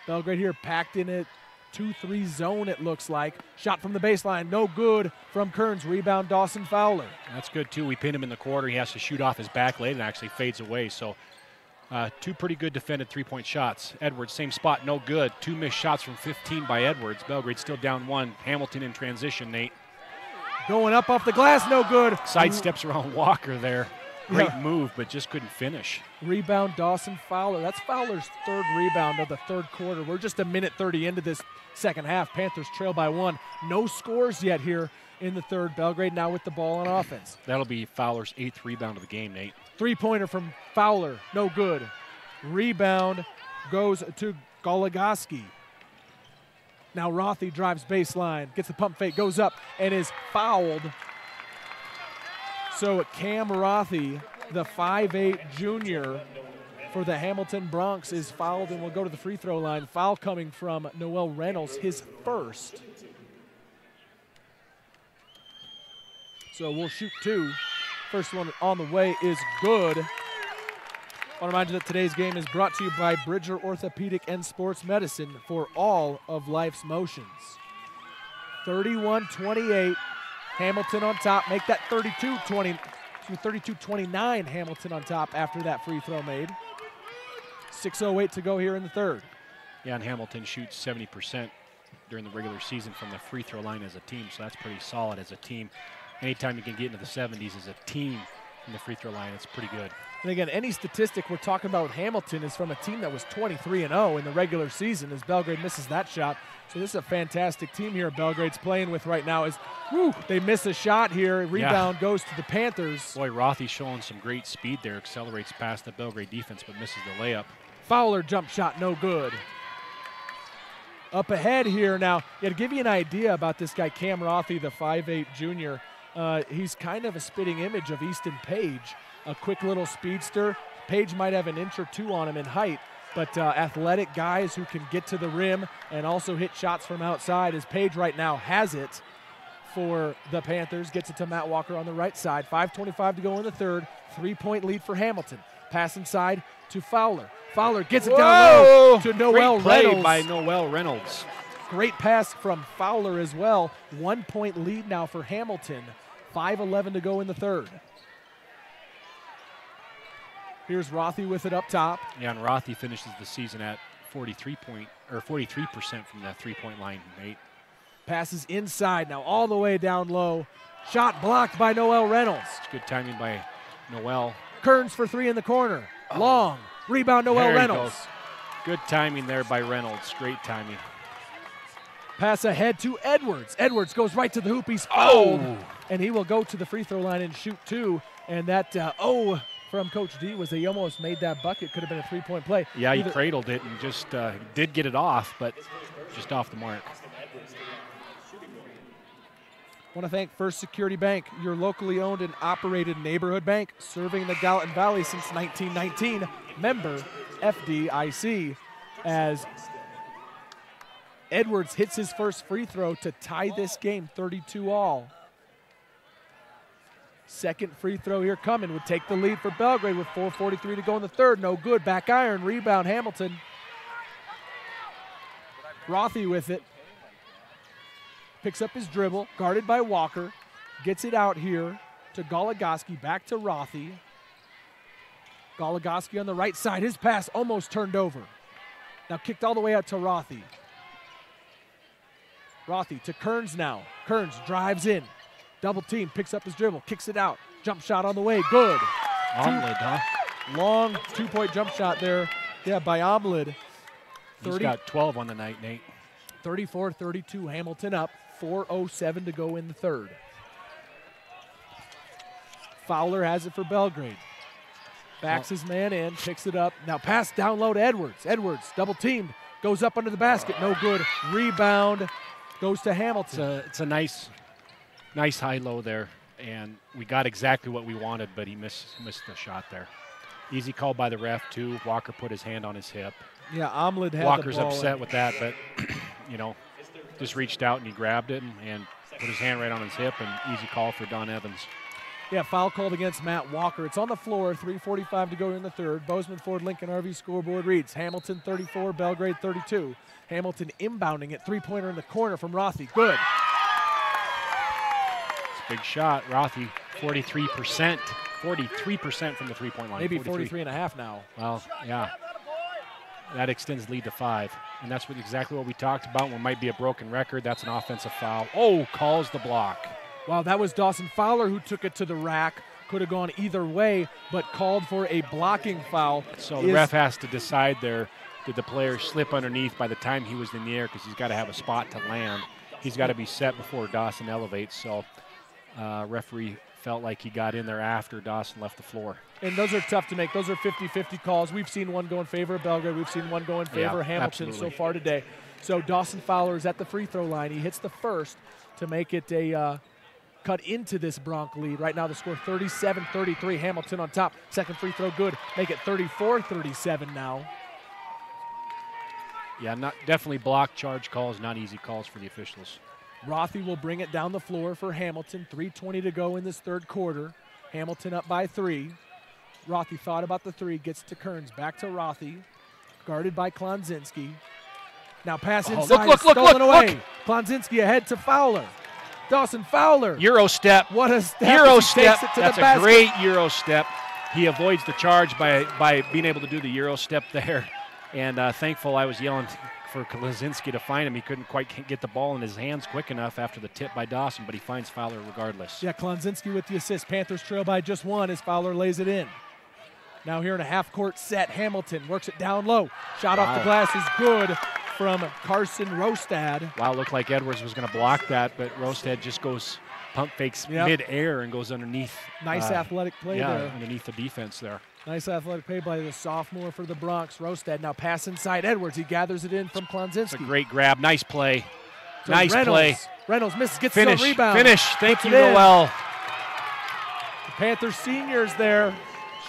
Belgrade here packed in it. 2-3 zone, it looks like. Shot from the baseline, no good from Kearns. Rebound Dawson Fowler. That's good, too. We pinned him in the quarter. He has to shoot off his back late and actually fades away. So 2 pretty good defended three-point shots. Edwards, same spot, no good. 2 missed shots from 15 by Edwards. Belgrade still down 1. Hamilton in transition, Nate. Going up off the glass, no good. Side steps around Walker there. Great move, but just couldn't finish. Rebound Dawson Fowler. That's Fowler's third rebound of the third quarter. We're just a minute 30 into this second half. Panthers trail by 1. No scores yet here in the third. Belgrade now with the ball on offense. That'll be Fowler's 8th rebound of the game, Nate. Three-pointer from Fowler, no good. Rebound goes to Goligoski. Now Rothy drives baseline, gets the pump fake, goes up, and is fouled. So Cam Rothy, the 5'8 junior, for the Hamilton Bronx is fouled and will go to the free throw line. Foul coming from Noel Reynolds, his first. So we'll shoot 2. First one on the way is good. I want to remind you that today's game is brought to you by Bridger Orthopedic and Sports Medicine for all of life's motions. 31-28, Hamilton on top. Make that 32-29 Hamilton on top after that free throw made. 6:08 to go here in the third. Yeah, and Hamilton shoots 70% during the regular season from the free throw line as a team, so that's pretty solid as a team. Anytime you can get into the 70s as a team in the free throw line, it's pretty good. And again, any statistic we're talking about with Hamilton is from a team that was 23-0 in the regular season as Belgrade misses that shot. So this is a fantastic team here Belgrade's playing with right now. They miss a shot here. Rebound goes to the Panthers. Boy, Rothy's showing some great speed there. Accelerates past the Belgrade defense but misses the layup. Fowler jump shot, no good. Up ahead here now, to give you an idea about this guy, Cam Rothy, the 5'8 junior, he's kind of a spitting image of Easton Page, a quick little speedster. Page might have an inch or 2 on him in height, but athletic guys who can get to the rim and also hit shots from outside, as Page right now has it for the Panthers. Gets it to Matt Walker on the right side. 5:25 to go in the third. 3-point lead for Hamilton. Pass inside to Fowler. Fowler gets it down low to Noel Great play Reynolds. by Noel Reynolds. Great pass from Fowler as well. 1-point lead now for Hamilton. 5:11 to go in the third. Here's Rothy with it up top. Yeah, and Rothy finishes the season at 43% from the three-point line, Nate. Passes inside now all the way down low. Shot blocked by Noel Reynolds. It's good timing by Noel. Kearns for 3 in the corner. Long. Rebound Noel There he Reynolds. goes. Good timing there by Reynolds. Great timing. Pass ahead to Edwards. Edwards goes right to the hoop. He's and he will go to the free throw line and shoot 2. And that from Coach D was they almost made that bucket. Could have been a 3-point play. Yeah, he cradled it and just did get it off, but just off the mark. Want to thank First Security Bank, your locally owned and operated neighborhood bank, serving the Gallatin Valley since 1919. Member FDIC. As Edwards hits his first free throw to tie this game 32-all. Second free throw here coming would take the lead for Belgrade with 4:43 to go in the third. No good. Back iron. Rebound Hamilton. Rothy with it. Picks up his dribble. Guarded by Walker. Gets it out here to Goligoski. Back to Rothy. Goligoski on the right side. His pass almost turned over. Now kicked all the way out to Rothy. Rothy to Kearns now. Kearns drives in. Double team, picks up his dribble, kicks it out. Jump shot on the way, good. Omlid, huh? Long 2-point jump shot there, by Omlid. He's got 12 on the night, Nate. 34-32, Hamilton up. 4:07 to go in the third. Fowler has it for Belgrade. Backs his man in, picks it up. Now pass down low to Edwards. Edwards, double teamed, goes up under the basket, no good. Rebound goes to Hamilton. It's a nice high-low there, and we got exactly what we wanted, but he missed the shot there. Easy call by the ref, too. Walker put his hand on his hip. Yeah, Omlid had Walker's the ball upset with that, but, just reached out and he grabbed it and put his hand right on his hip, and easy call for Don Evans. Yeah, foul called against Matt Walker. It's on the floor, 3:45 to go in the third. Bozeman Ford Lincoln RV scoreboard reads Hamilton 34, Belgrade 32. Hamilton inbounding it, three-pointer in the corner from Rothy. Good. Big shot. Rothy, 43%. 43% from the three-point line. Maybe 43.5 now. Well, yeah. That extends lead to 5. And that's exactly what we talked about. What might be a broken record. That's an offensive foul. Oh, calls the block. Wow, that was Dawson Fowler who took it to the rack. Could have gone either way, but called for a blocking foul. So the ref has to decide there, did the player slip underneath by the time he was in the air, because he's got to have a spot to land. He's got to be set before Dawson elevates. So referee felt like he got in there after Dawson left the floor. And those are tough to make. Those are 50-50 calls. We've seen one go in favor of Belgrade. We've seen one go in favor of Hamilton so far today. So Dawson Fowler is at the free throw line. He hits the first to make it a cut into this Bronc lead. Right now the score 37-33, Hamilton on top. Second free throw good, make it 34-37 now. Yeah, definitely block charge calls, not easy calls for the officials. Rothy will bring it down the floor for Hamilton. 3:20 to go in this third quarter. Hamilton up by 3. Rothy thought about the 3, gets to Kearns. Back to Rothy, guarded by Klonzinski. Now pass inside, stolen away. Klonzinski ahead to Fowler. Dawson Fowler. Euro step. What a step. Euro He takes step. it to That's the a basket. great Euro step. He avoids the charge by being able to do the Euro step there. And thankful I was yelling for Klonzinski to find him. He couldn't quite get the ball in his hands quick enough after the tip by Dawson, but he finds Fowler regardless. Yeah, Klonzinski with the assist. Panthers trail by just 1 as Fowler lays it in. Now here in a half-court set, Hamilton works it down low. Shot off the glass is good from Carson Rostad. Wow, looked like Edwards was going to block that, but Rostad just goes pump fakes mid-air and goes underneath. Nice athletic play there. Underneath the defense there. Nice athletic play by the sophomore for the Bronx. Rostad now pass inside Edwards. He gathers it in from Klonzinski. It's a great grab. Nice play. So nice play. Reynolds misses, gets Finish. the rebound. Finish. Thank you, Puts it in. Noel. The Panthers seniors there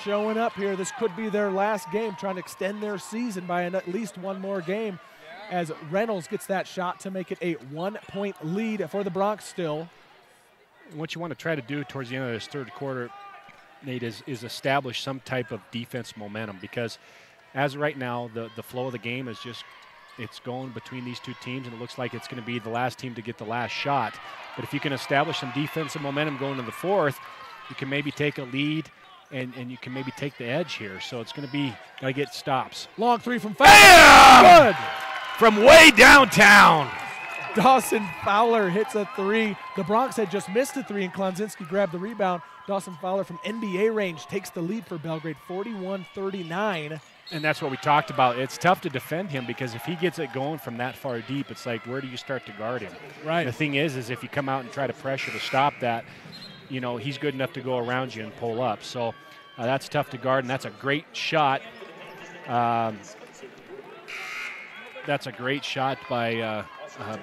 showing up here. This could be their last game, trying to extend their season by at least one more game, as Reynolds gets that shot to make it a 1-point lead for the Bronx still. What you want to try to do towards the end of this third quarter, Nate, is establish some type of defense momentum, because as right now, the flow of the game is just, it's going between these two teams, and it looks like it's going to be the last team to get the last shot. But if you can establish some defensive momentum going to the fourth, you can maybe take a lead and you can maybe take the edge here. So it's going to be, got to get stops. Long 3 from Fowler. Good. From way downtown. Dawson Fowler hits a 3. The Bronx had just missed a 3, and Klonzinski grabbed the rebound. Dawson Fowler from NBA range takes the lead for Belgrade, 41-39. And that's what we talked about. It's tough to defend him, because if he gets it going from that far deep, it's like, where do you start to guard him? Right. And the thing is if you come out and try to pressure to stop that, you know, he's good enough to go around you and pull up. So that's tough to guard, and that's a great shot. That's a great shot by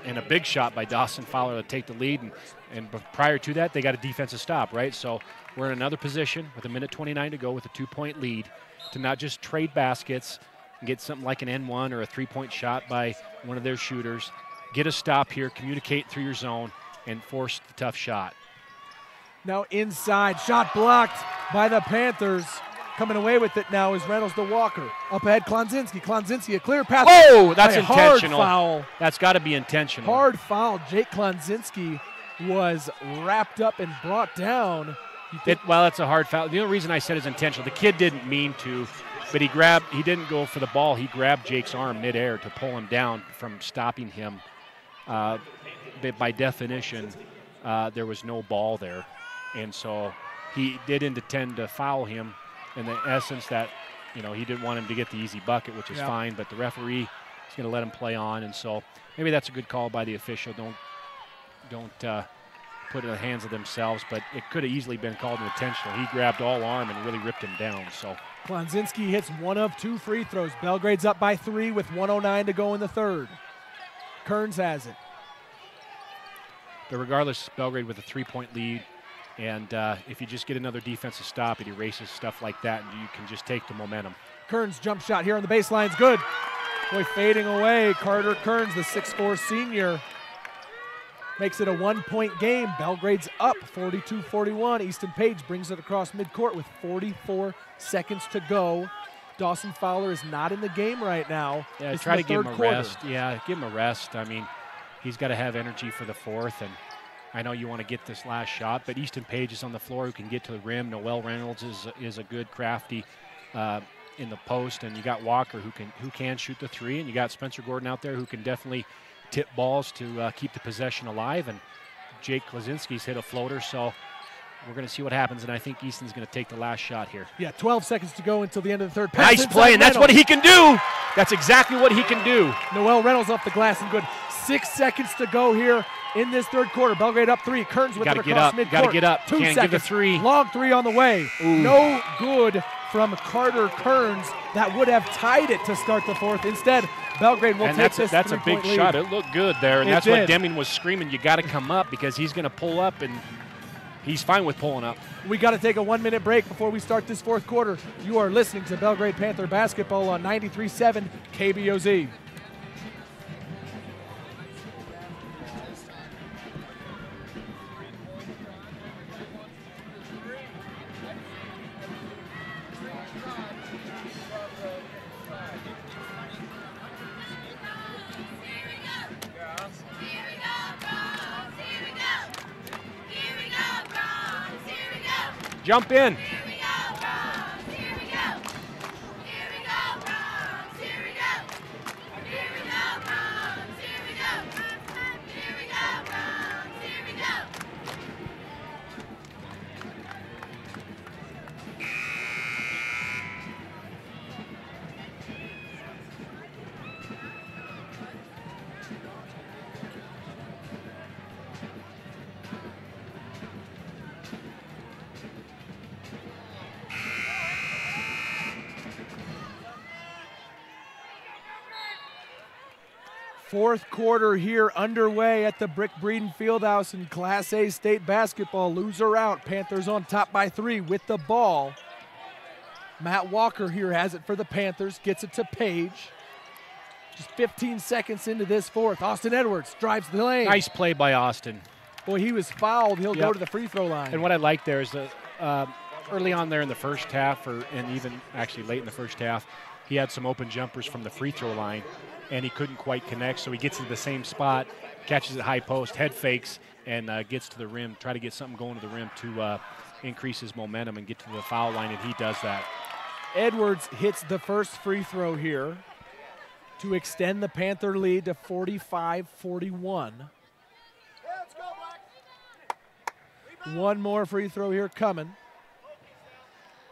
and a big shot by Dawson Fowler to take the lead. And prior to that, they got a defensive stop, right? So we're in another position with 1:29 to go with a 2-point lead to not just trade baskets and get something like an N1 or a 3-point shot by one of their shooters. Get a stop here, communicate through your zone, and force the tough shot. Now inside, shot blocked by the Panthers. Coming away with it now is Reynolds to Walker. Up ahead, Klonzinski. Klonzinski, a clear pass. Oh, that's intentional. Hard foul. That's got to be intentional. Hard foul. Jake Klonzinski was wrapped up and brought down. Well, that's a hard foul. The only reason I said it's intentional, the kid didn't mean to, but he didn't go for the ball. He grabbed Jake's arm midair to pull him down from stopping him. By definition, there was no ball there. And so he didn't intend to foul him in the essence that, you know, he didn't want him to get the easy bucket, which is fine, but the referee is going to let him play on. And so maybe that's a good call by the official. Don't put it in the hands of themselves, but it could have easily been called intentional. He grabbed all arm and really ripped him down. So Klonzinski hits 1 of 2 free throws. Belgrade's up by 3 with 1:09 to go in the third. Kearns has it. But regardless, Belgrade with a 3-point lead. And if you just get another defensive stop, it erases stuff like that, and you can just take the momentum. Kearns' jump shot here on the baseline is good. Boy, fading away. Carter Kearns, the 6'4 senior, makes it a 1-point game. Belgrade's up 42-41. Easton Page brings it across midcourt with 44 seconds to go. Dawson Fowler is not in the game right now. Yeah, It's try the to give him a third quarter. rest. Yeah, give him a rest. I mean, he's got to have energy for the fourth, and I know you want to get this last shot, but Easton Page is on the floor who can get to the rim. Noel Reynolds is a good, crafty in the post, and you got Walker who can shoot the 3, and you got Spencer Gordon out there who can definitely tip balls to keep the possession alive, and Jake Klonzinski's hit a floater, so we're going to see what happens, and I think Easton's going to take the last shot here. Yeah, 12 seconds to go until the end of the third. Pass Nice inside play, and that's what Reynolds. he can do. That's exactly what he can do. Noel Reynolds off the glass and good. 6 seconds to go here in this third quarter. Belgrade up 3. Kearns with it across midcourt. Got to get up. 2 Can't seconds. give the 3. Long 3 on the way. Ooh. No good from Carter Kearns. That would have tied it to start the fourth. Instead, Belgrade will take this that's a big three-point lead. shot. It looked good there, and It that's did. what Deming was screaming. You got to come up, because he's going to pull up and He's fine with pulling up. We got to take a 1-minute break before we start this fourth quarter. You are listening to Belgrade Panther basketball on 93.7 KBOZ. Jump in. Here we go, Bronx. Here we go. Here we go, Bronx. Here we go. Here we go, Bronx. Here we go. Here we go, Bronx. Here we go. Fourth quarter here underway at the Brick Breeden Fieldhouse in Class A state basketball. Loser out. Panthers on top by 3 with the ball. Matt Walker here has it for the Panthers. Gets it to Page. Just 15 seconds into this fourth. Austin Edwards drives the lane. Nice play by Austin. Boy, he was fouled. He'll go to the free throw line. And what I like there is that early on there in the first half, and even actually late in the first half, he had some open jumpers from the free throw line, and he couldn't quite connect, so he gets into the same spot, catches it high post, head fakes, and gets to the rim, try to get something going to the rim to increase his momentum and get to the foul line, and he does that. Edwards hits the first free throw here to extend the Panther lead to 45-41. One more free throw here coming.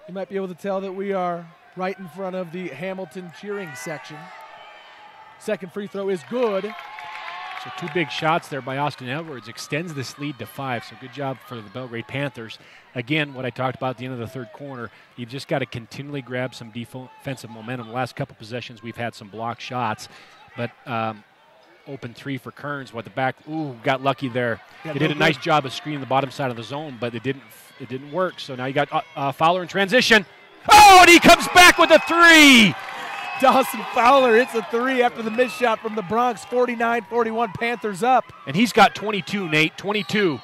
You might be able to tell that we are right in front of the Hamilton cheering section. Second free throw is good. So 2 big shots there by Austin Edwards, extends this lead to 5. So good job for the Belgrade Panthers. Again, what I talked about at the end of the third quarter, you've just got to continually grab some defensive momentum. The last couple possessions, we've had some block shots, but open 3 for Kearns. What the back? Ooh, got lucky there. They did a nice job of screening the bottom side of the zone, but it didn't work. So now you got Fowler in transition. Oh, and he comes back with a 3. Dawson Fowler hits a 3 after the missed shot from the Bronx. 49-41, Panthers up. And he's got 22, Nate, 22.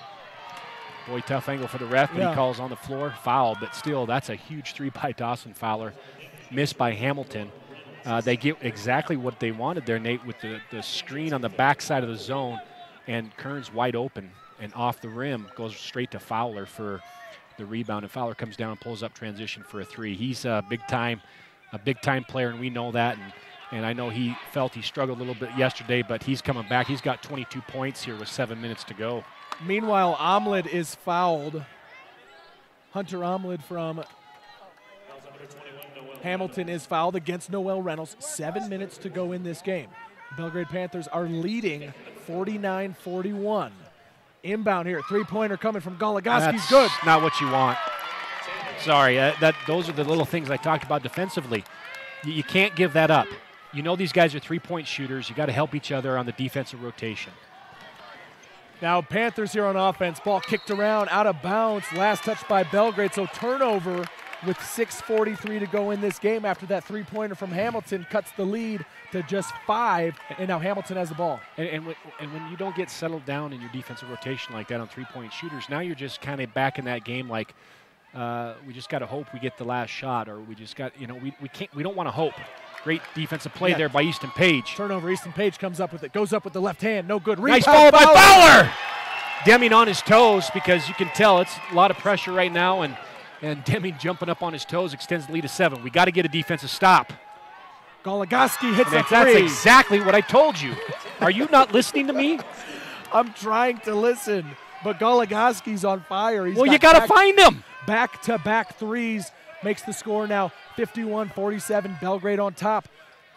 Boy, tough angle for the ref, but he calls on the floor. Foul, but still, that's a huge 3 by Dawson Fowler. Missed by Hamilton. They get exactly what they wanted there, Nate, with the screen on the backside of the zone, and Kearns wide open and off the rim, goes straight to Fowler for the rebound, and Fowler comes down and pulls up transition for a 3. He's a big-time player, and we know that, and I know he felt he struggled a little bit yesterday, but he's coming back. He's got 22 points here with 7 minutes to go. Meanwhile, Omlid is fouled. Hunter Omlid from Hamilton is fouled against Noel Reynolds. 7 minutes to go in this game. Belgrade Panthers are leading 49-41. Inbound here, 3-pointer coming from Goligoski's good. That's not what you want. Sorry, those are the little things I talked about defensively. You can't give that up. You know these guys are 3-point shooters. You got to help each other on the defensive rotation. Now Panthers here on offense. Ball kicked around, out of bounds. Last touch by Belgrade, so turnover with 6:43 to go in this game after that 3-pointer from Hamilton cuts the lead to just 5, and now Hamilton has the ball. And when you don't get settled down in your defensive rotation like that on 3-point shooters, now you're just kind of back in that game like, we just got to hope we get the last shot, or we just got, we don't want to hope. Great defensive play there by Easton Page. Turnover, Easton Page comes up with it, goes up with the left hand, no good. Nice ball by Fowler! Deming on his toes, because you can tell it's a lot of pressure right now, and Deming jumping up on his toes extends the lead to 7. We got to get a defensive stop. Goligoski hits a 3. That's exactly what I told you. Are you not listening to me? I'm trying to listen, but Goligoski's on fire. Well, you got to find him. Back-to-back threes makes the score now 51-47. Belgrade on top.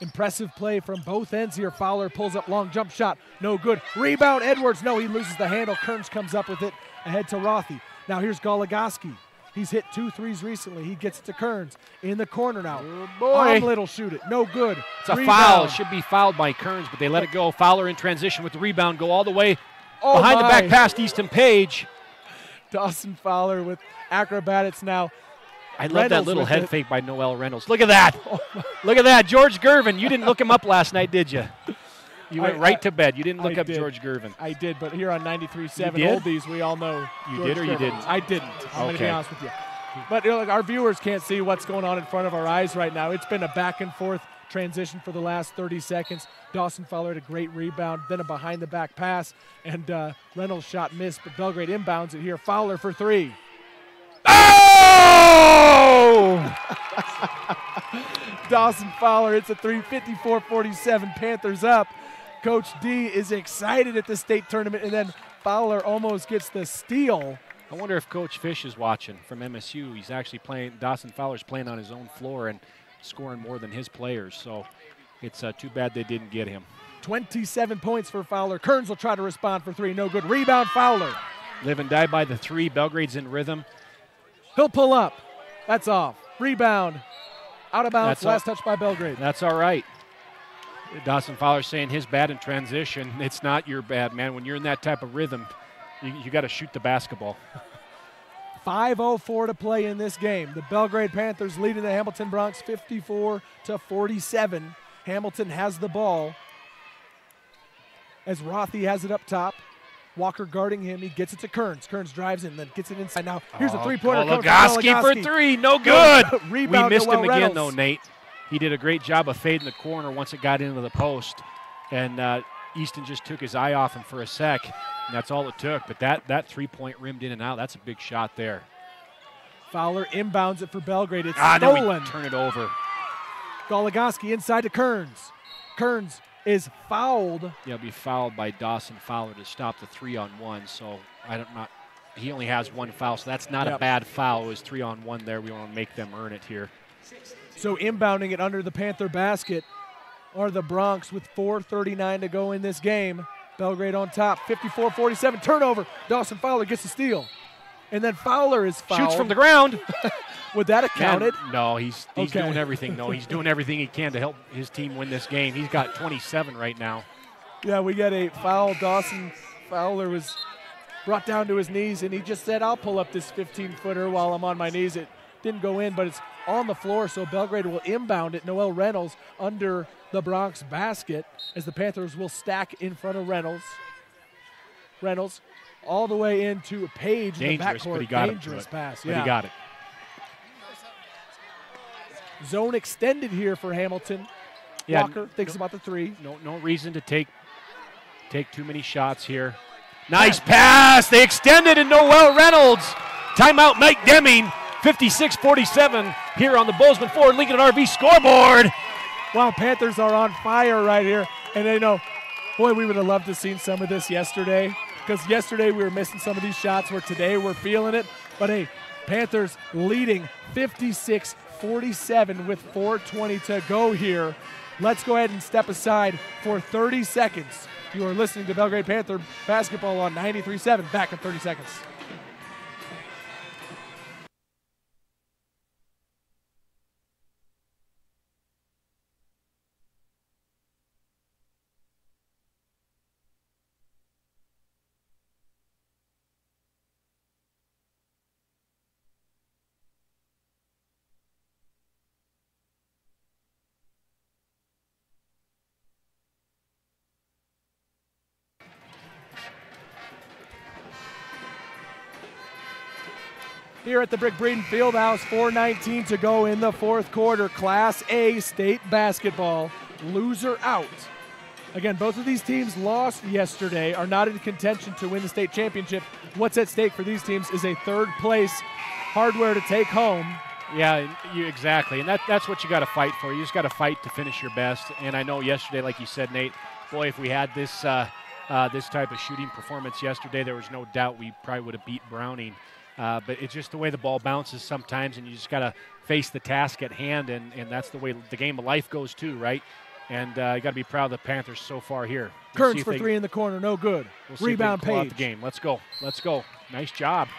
Impressive play from both ends here. Fowler pulls up long jump shot. No good. Rebound, Edwards. No, he loses the handle. Kearns comes up with it ahead to Rothy. Now here's Goligoski. He's hit 2 threes recently. He gets it to Kearns in the corner now. Oh boy. Omlid will shoot it. No good. It's a foul. It should be fouled by Kearns, but they let it go. Fowler in transition with the rebound. Go all the way behind the back past Easton Page. Dawson Fowler with acrobatics now. I love that Reynolds little with head it. fake by Noel Reynolds. Look at that. Look at that. George Gervin. You didn't look him up last night, did you? You went right to bed. You didn't look up did. George Gervin. I did, but here on 93.7 You did? Oldies, we all know. You George did or you Gervin. didn't? I didn't. I'm going to be Okay. honest with you. But like, our viewers can't see what's going on in front of our eyes right now. It's been a back and forth transition for the last 30 seconds. Dawson Fowler had a great rebound, then a behind-the-back pass, and Reynolds' shot missed, but Belgrade inbounds it here. Fowler for three. Oh! Dawson Fowler hits a three, 54-47, Panthers up. Coach D is excited at the state tournament, and then Fowler almost gets the steal. I wonder if Coach Fish is watching from MSU. He's actually playing, Dawson Fowler's playing on his own floor and scoring more than his players, so it's too bad they didn't get him. 27 points for Fowler. Kearns will try to respond for three. No good. Rebound, Fowler. Live and die by the three. Belgrade's in rhythm. He'll pull up. That's off. Rebound. Out of bounds. That's Last touch by Belgrade. That's all right. Dawson Fowler saying his bad in transition. It's not your bad, man. When you're in that type of rhythm, you got to shoot the basketball. 5:04 to play in this game. The Belgrade Panthers leading the Hamilton Bronx 54-47. Hamilton has the ball as Rothy has it up top. Walker guarding him. He gets it to Kearns. Kearns drives in, then gets it inside. Now here's a three-pointer. Gologoski for three. No good. Rebound We missed to him Reynolds. again, though, Nate. He did a great job of fading the corner once it got into the post. And Easton just took his eye off him for a sec. And that's all it took. But that three-point rimmed in and out. That's a big shot there. Fowler inbounds it for Belgrade. It's Now stolen. we turn it over. Gologoski inside to Kearns. Kearns is fouled. He'll be fouled by Dawson Fowler to stop the 3-on-1. So he only has one foul, so that's not a bad foul. It was 3-on-1 there. We want to make them earn it here. So inbounding it under the Panther basket are the Bronx with 4:39 to go in this game. Belgrade on top, 54-47. Turnover. Dawson Fowler gets the steal. And then Fowler is fouled. Shoots from the ground. Would that have counted? No, he's Okay. doing everything. No, he's doing everything he can to help his team win this game. He's got 27 right now. Yeah, we got a foul. Dawson Fowler was brought down to his knees, and he just said, I'll pull up this 15-footer while I'm on my knees. It didn't go in, but it's on the floor, so Belgrade will inbound it. Noel Reynolds under the Bronx basket as the Panthers will stack in front of Reynolds. Reynolds all the way into Page in the Dangerous, backcourt. but he got it. Dangerous pass, But he got it. Zone extended here for Hamilton. Yeah, Walker thinks about the three. No reason to take too many shots here. Nice pass. They extended and Noel Reynolds. Timeout Mike Deming. 56-47 here on the Bozeman Ford Lincoln RV scoreboard. Wow, Panthers are on fire right here. And they know, boy, we would have loved to have seen some of this yesterday. Because yesterday we were missing some of these shots where today we're feeling it. But hey, Panthers leading 56-47 with 4:20 to go here. Let's go ahead and step aside for 30 seconds. You are listening to Belgrade Panther basketball on 93.7. Back in 30 seconds. Here at the Brick Breeden Fieldhouse, 4:19 to go in the fourth quarter. Class A state basketball. Loser out. Again, both of these teams lost yesterday, are not in contention to win the state championship. What's at stake for these teams is a third place hardware to take home. Yeah, exactly. And that's what you got to fight for. You just got to fight to finish your best. And I know yesterday, like you said, Nate, boy, if we had this this type of shooting performance yesterday, there was no doubt we probably would have beat Browning. But it's just the way the ball bounces sometimes, and you just got to face the task at hand, and that's the way the game of life goes too, right? And you got to be proud of the Panthers so far here. Kearns for three in the corner, no good. Rebound Page. The game. Let's go. Nice job.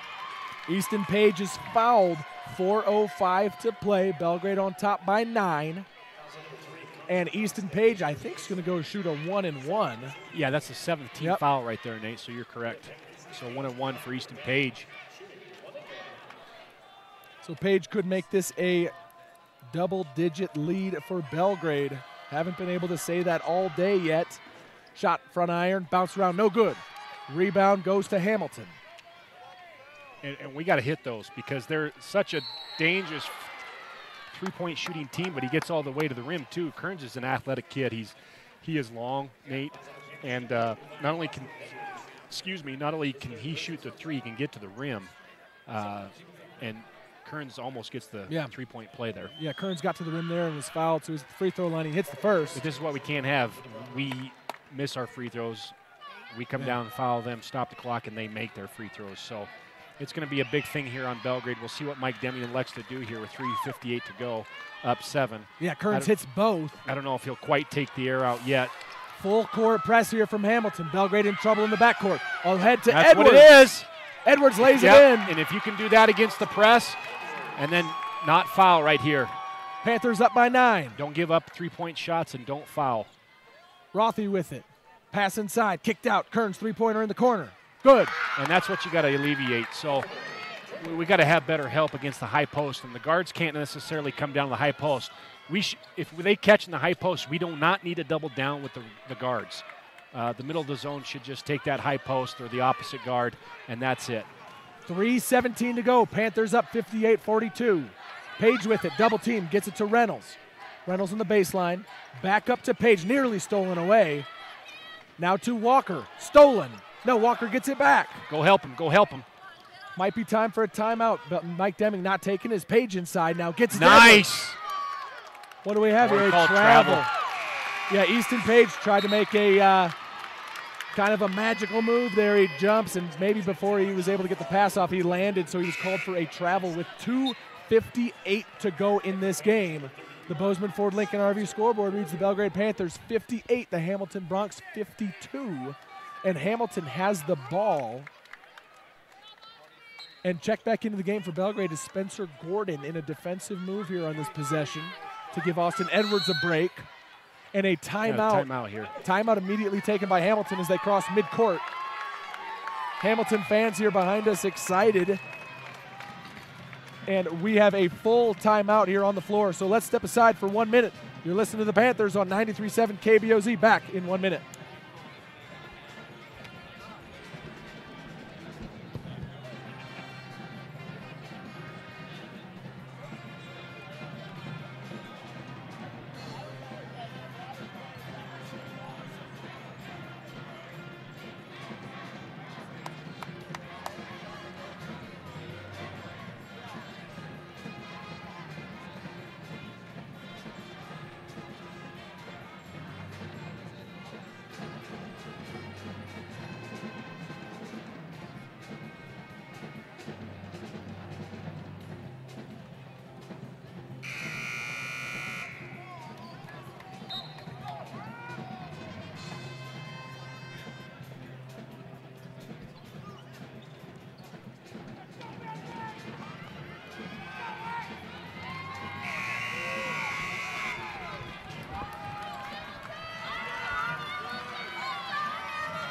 Easton Page is fouled. 4:05 to play. Belgrade on top by 9. And Easton Page, I think, is going to go shoot a 1-and-1. Yeah, that's the 17th foul right there, Nate, so you're correct. So 1-and-1 for Easton Page. So Page could make this a double-digit lead for Belgrade. Haven't been able to say that all day yet. Shot front iron, bounce around, no good. Rebound goes to Hamilton. And we got to hit those because they're such a dangerous three-point shooting team, but he gets all the way to the rim too. Kearns is an athletic kid. He is long, Nate, and not only can he shoot the three, he can get to the rim, and Kearns almost gets the three-point play there. Yeah, Kearns got to the rim there and was fouled, so he's at the free throw line. He hits the first. But this is what we can't have. We miss our free throws. We come down and foul them, stop the clock, and they make their free throws. So it's going to be a big thing here on Belgrade. We'll see what Mike Deming elects to do here with 3:58 to go, up 7. Yeah, Kearns hits both. I don't know if he'll quite take the air out yet. Full court press here from Hamilton. Belgrade in trouble in the backcourt. I'll head to That's Edwards. what it is. Edwards lays it in. And if you can do that against the press and then not foul right here. Panthers up by 9. Don't give up three-point shots and don't foul. Rothy with it. Pass inside, kicked out. Kearns three-pointer in the corner. Good. And that's what you got to alleviate. So we got to have better help against the high post, and the guards can't necessarily come down to the high post. If they catch in the high post, we do not need to double down with the guards. The middle of the zone should just take that high post or the opposite guard, and that's it. 3:17 to go. Panthers up 58-42. Page with it. Double team. Gets it to Reynolds. Reynolds on the baseline. Back up to Page. Nearly stolen away. Now to Walker. Stolen. No, Walker gets it back. Go help him. Go help him. Might be time for a timeout, but Mike Deming not taking his. Page inside now. Gets it. Nice. What do we have here? Travel. Yeah, Easton Page tried to make a kind of a magical move there. He jumps, and maybe before he was able to get the pass off, he landed, so he was called for a travel with 2:58 to go in this game. The Bozeman Ford Lincoln RV scoreboard reads the Belgrade Panthers 58, the Hamilton Bronx 52, and Hamilton has the ball. And check back into the game for Belgrade is Spencer Gordon in a defensive move here on this possession to give Austin Edwards a break. And a timeout. Timeout here. Timeout immediately taken by Hamilton as they cross midcourt. Hamilton fans here behind us excited. And we have a full timeout here on the floor. So let's step aside for 1 minute. You're listening to the Panthers on 93.7 KBOZ. Back in 1 minute.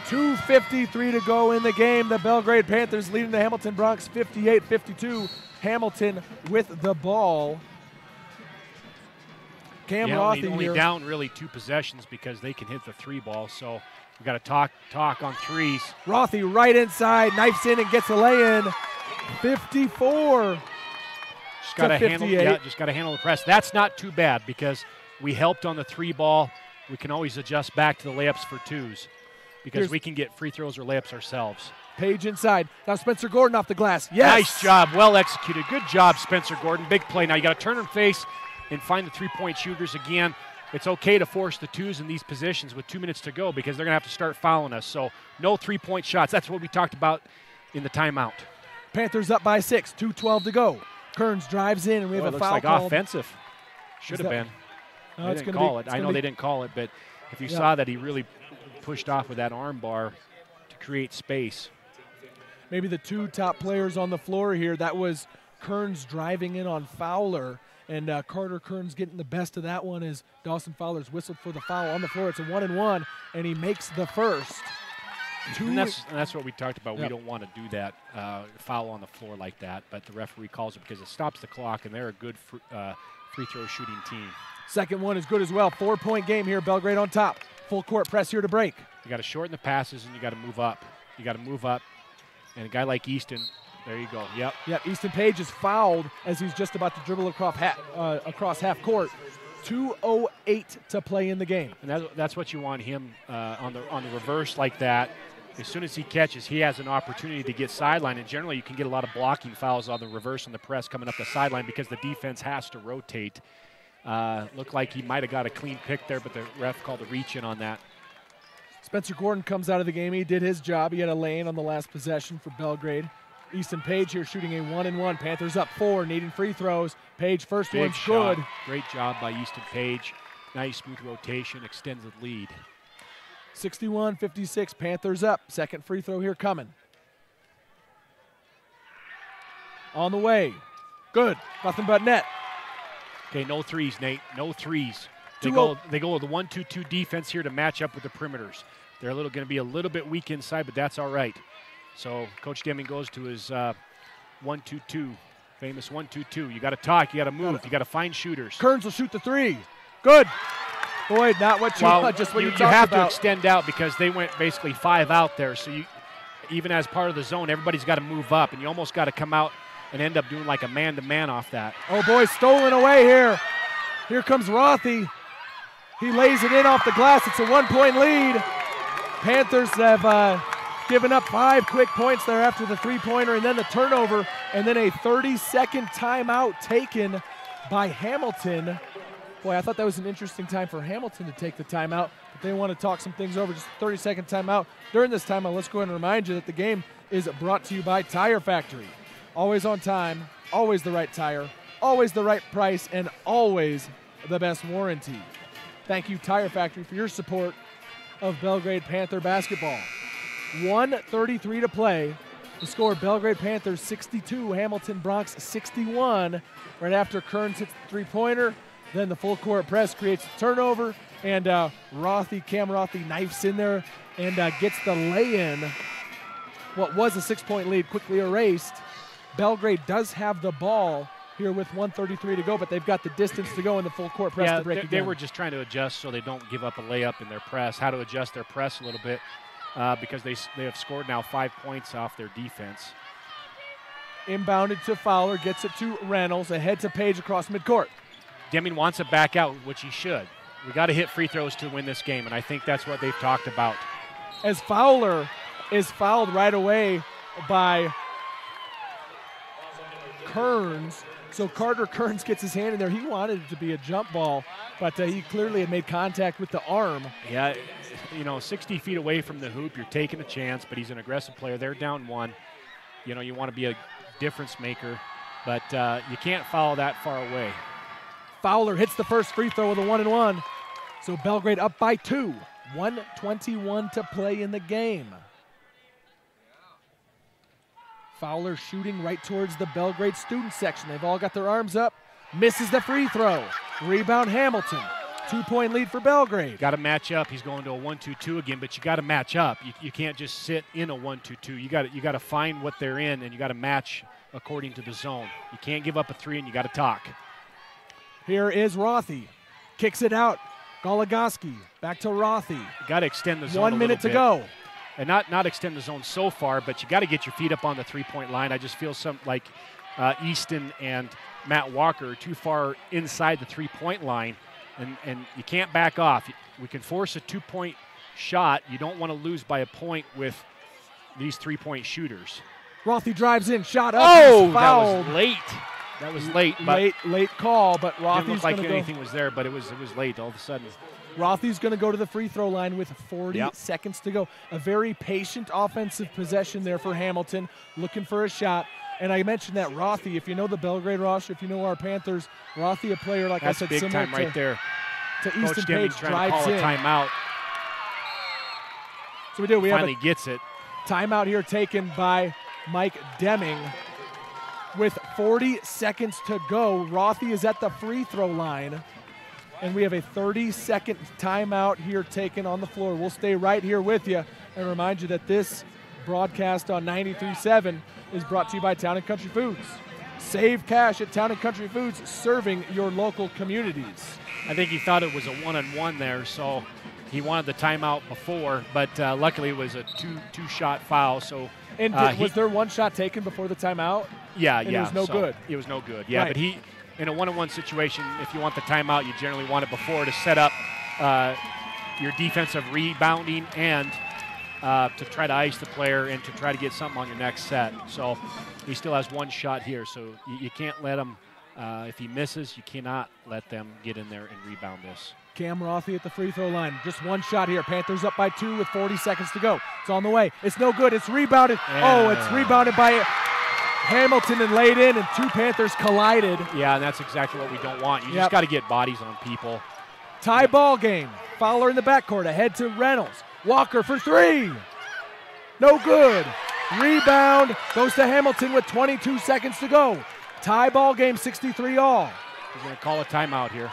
.253 to go in the game. The Belgrade Panthers leading the Hamilton Bronx 58-52. Hamilton with the ball. Cam Rothy only here. Down really 2 possessions because they can hit the 3 ball. So we got to talk on threes. Rothy right inside, knifes in and gets a lay-in. 54. Just got to handle the press. That's not too bad because we helped on the 3 ball. We can always adjust back to the layups for 2s. Because we can get free throws or layups ourselves. Page inside. Now Spencer Gordon off the glass. Yes. Nice job. Well executed. Good job, Spencer Gordon. Big play. Now you got to turn and face and find the 3-point shooters again. It's okay to force the 2s in these positions with 2 minutes to go because they're going to have to start fouling us. So no 3-point shots. That's what we talked about in the timeout. Panthers up by 6. 2:12 to go. Kearns drives in and we have a looks foul like called. Offensive. Should have been. No, They didn't call it. I know they didn't call it, but if you saw that, he really pushed off with that arm bar to create space. Maybe the 2 top players on the floor here. That was Kearns driving in on Fowler, and Carter Kearns getting the best of that one as Dawson Fowler's whistled for the foul on the floor. It's a 1-and-1, and he makes the first. And that's what we talked about. Yep. We don't want to do that, foul on the floor like that, but the referee calls it because it stops the clock, and they're a good free throw shooting team. Second one is good as well. 4-point game here. Belgrade on top. Full court press here to break. You got to shorten the passes, and you got to move up. You got to move up. And a guy like Easton, there you go. Yep. Yep. Easton Page is fouled as he's just about to dribble across half court. 2:08 to play in the game. And that's what you want him on the reverse like that. As soon as he catches, he has an opportunity to get sideline, and generally you can get a lot of blocking fouls on the reverse and the press coming up the sideline because the defense has to rotate. Looked like he might have got a clean pick there, but the ref called a reach in on that. Spencer Gordon comes out of the game. He did his job. He had a lane on the last possession for Belgrade. Easton Page here shooting a 1-and-1. Panthers up 4, needing free throws. Page first Big one's shot. good. Great job by Easton Page. Nice smooth rotation, extends the lead. 61-56, Panthers up. Second free throw here coming. On the way. Good. Nothing but net. Okay, no threes, Nate. No threes. They 2-0. go with the 1-2-2 defense here to match up with the perimeters. They're going to be a little bit weak inside, but that's all right. So Coach Deming goes to his 1-2-2, famous 1-2-2. You got to talk, you got to move, you got to find shooters. Kearns will shoot the three. Good. Boy, not what you want, just what you talked have about. to extend out because they went basically 5 out there. So you, even as part of the zone, everybody's got to move up, and you almost got to come out and end up doing like a man-to-man off that. Oh, boy, stolen away here. Here comes Rothy. He lays it in off the glass. It's a 1-point lead. Panthers have given up 5 quick points there after the three-pointer and then the turnover, and then a 30-second timeout taken by Hamilton. Boy, I thought that was an interesting time for Hamilton to take the timeout, but they want to talk some things over. Just a 30-second timeout. During this timeout, let's go ahead and remind you that the game is brought to you by Tire Factory. Always on time, always the right tire, always the right price, and always the best warranty. Thank you, Tire Factory, for your support of Belgrade Panther basketball. 1:33 to play. The score, Belgrade Panthers 62, Hamilton Bronx 61. Right after Kearns hits the three-pointer, then the full court press creates a turnover, and Cam Rothy knifes in there and gets the lay-in. What was a 6-point lead quickly erased. Belgrade does have the ball here with 1:33 to go, but they've got the distance to go in the full court press to break again. They were just trying to adjust so they don't give up a layup in their press, how to adjust their press a little bit because they have scored now 5 points off their defense. Inbounded to Fowler, gets it to Reynolds, ahead to Page across midcourt. Deming wants it back out, which he should. We got to hit free throws to win this game, and I think that's what they've talked about. As Fowler is fouled right away by Kearns. So Carter Kearns gets his hand in there. He wanted it to be a jump ball, but he clearly had made contact with the arm. Yeah, 60 feet away from the hoop, you're taking a chance, but he's an aggressive player. They're down 1. You want to be a difference maker, but you can't foul that far away. Fowler hits the first free throw with a 1-and-1. So Belgrade up by 2. 1:21 to play in the game. Fowler shooting right towards the Belgrade student section. They've all got their arms up. Misses the free throw. Rebound Hamilton. 2-point lead for Belgrade. Got to match up. He's going to a 1-2-2 again, but you got to match up. You can't just sit in a 1-2-2. You got to find what they're in, and you got to match according to the zone. You can't give up a 3, and you got to talk. Here is Rothy. Kicks it out. Goligoski back to Rothy. Got to extend the zone 1 minute to go. And not extend the zone so far, but you got to get your feet up on the three-point line. I just feel like Easton and Matt Walker are too far inside the three-point line, and you can't back off. We can force a 2-point shot. You don't want to lose by a point with these 3-point shooters. Rothy drives in, shot up. Oh, that was late. That was late. Late call, but Rothy's didn't look like going to go. anything was there, but it was late all of a sudden. Rothy's going to go to the free throw line with 40 seconds to go. A very patient offensive possession there for Hamilton, looking for a shot. And I mentioned that Rothy, if you know the Belgrade roster, if you know our Panthers, Rothy, a player, like That's I said, big similar time right there. to Coach Easton Deming's Page, trying to drives call in. a timeout. So we do. We Finally have a gets it. timeout here taken by Mike Deming. With 40 seconds to go, Rothy is at the free throw line. And we have a 30-second timeout here taken on the floor. We'll stay right here with you and remind you that this broadcast on 93.7 is brought to you by Town & Country Foods. Save cash at Town & Country Foods, serving your local communities. I think he thought it was a one-on-one there, so he wanted the timeout before, but luckily it was a two-shot foul. So, and was there one shot taken before the timeout? Yeah, and yeah. It was no good. It was no good. Yeah, right. But in a one-on-one situation, if you want the timeout, you generally want it before to set up your defensive rebounding and to try to ice the player and to try to get something on your next set. So he still has one shot here, so you can't let him. If he misses, you cannot let them get in there and rebound this. Cam Rothy at the free throw line. Just one shot here. Panthers up by 2 with 40 seconds to go. It's on the way. It's no good. It's rebounded. Oh, it's rebounded by Hamilton and laid in, and 2 Panthers collided. Yeah, and that's exactly what we don't want. You just got to get bodies on people. Tie ball game. Fowler in the backcourt. Ahead to Reynolds. Walker for 3. No good. Rebound goes to Hamilton with 22 seconds to go. Tie ball game, 63 all. He's going to call a timeout here.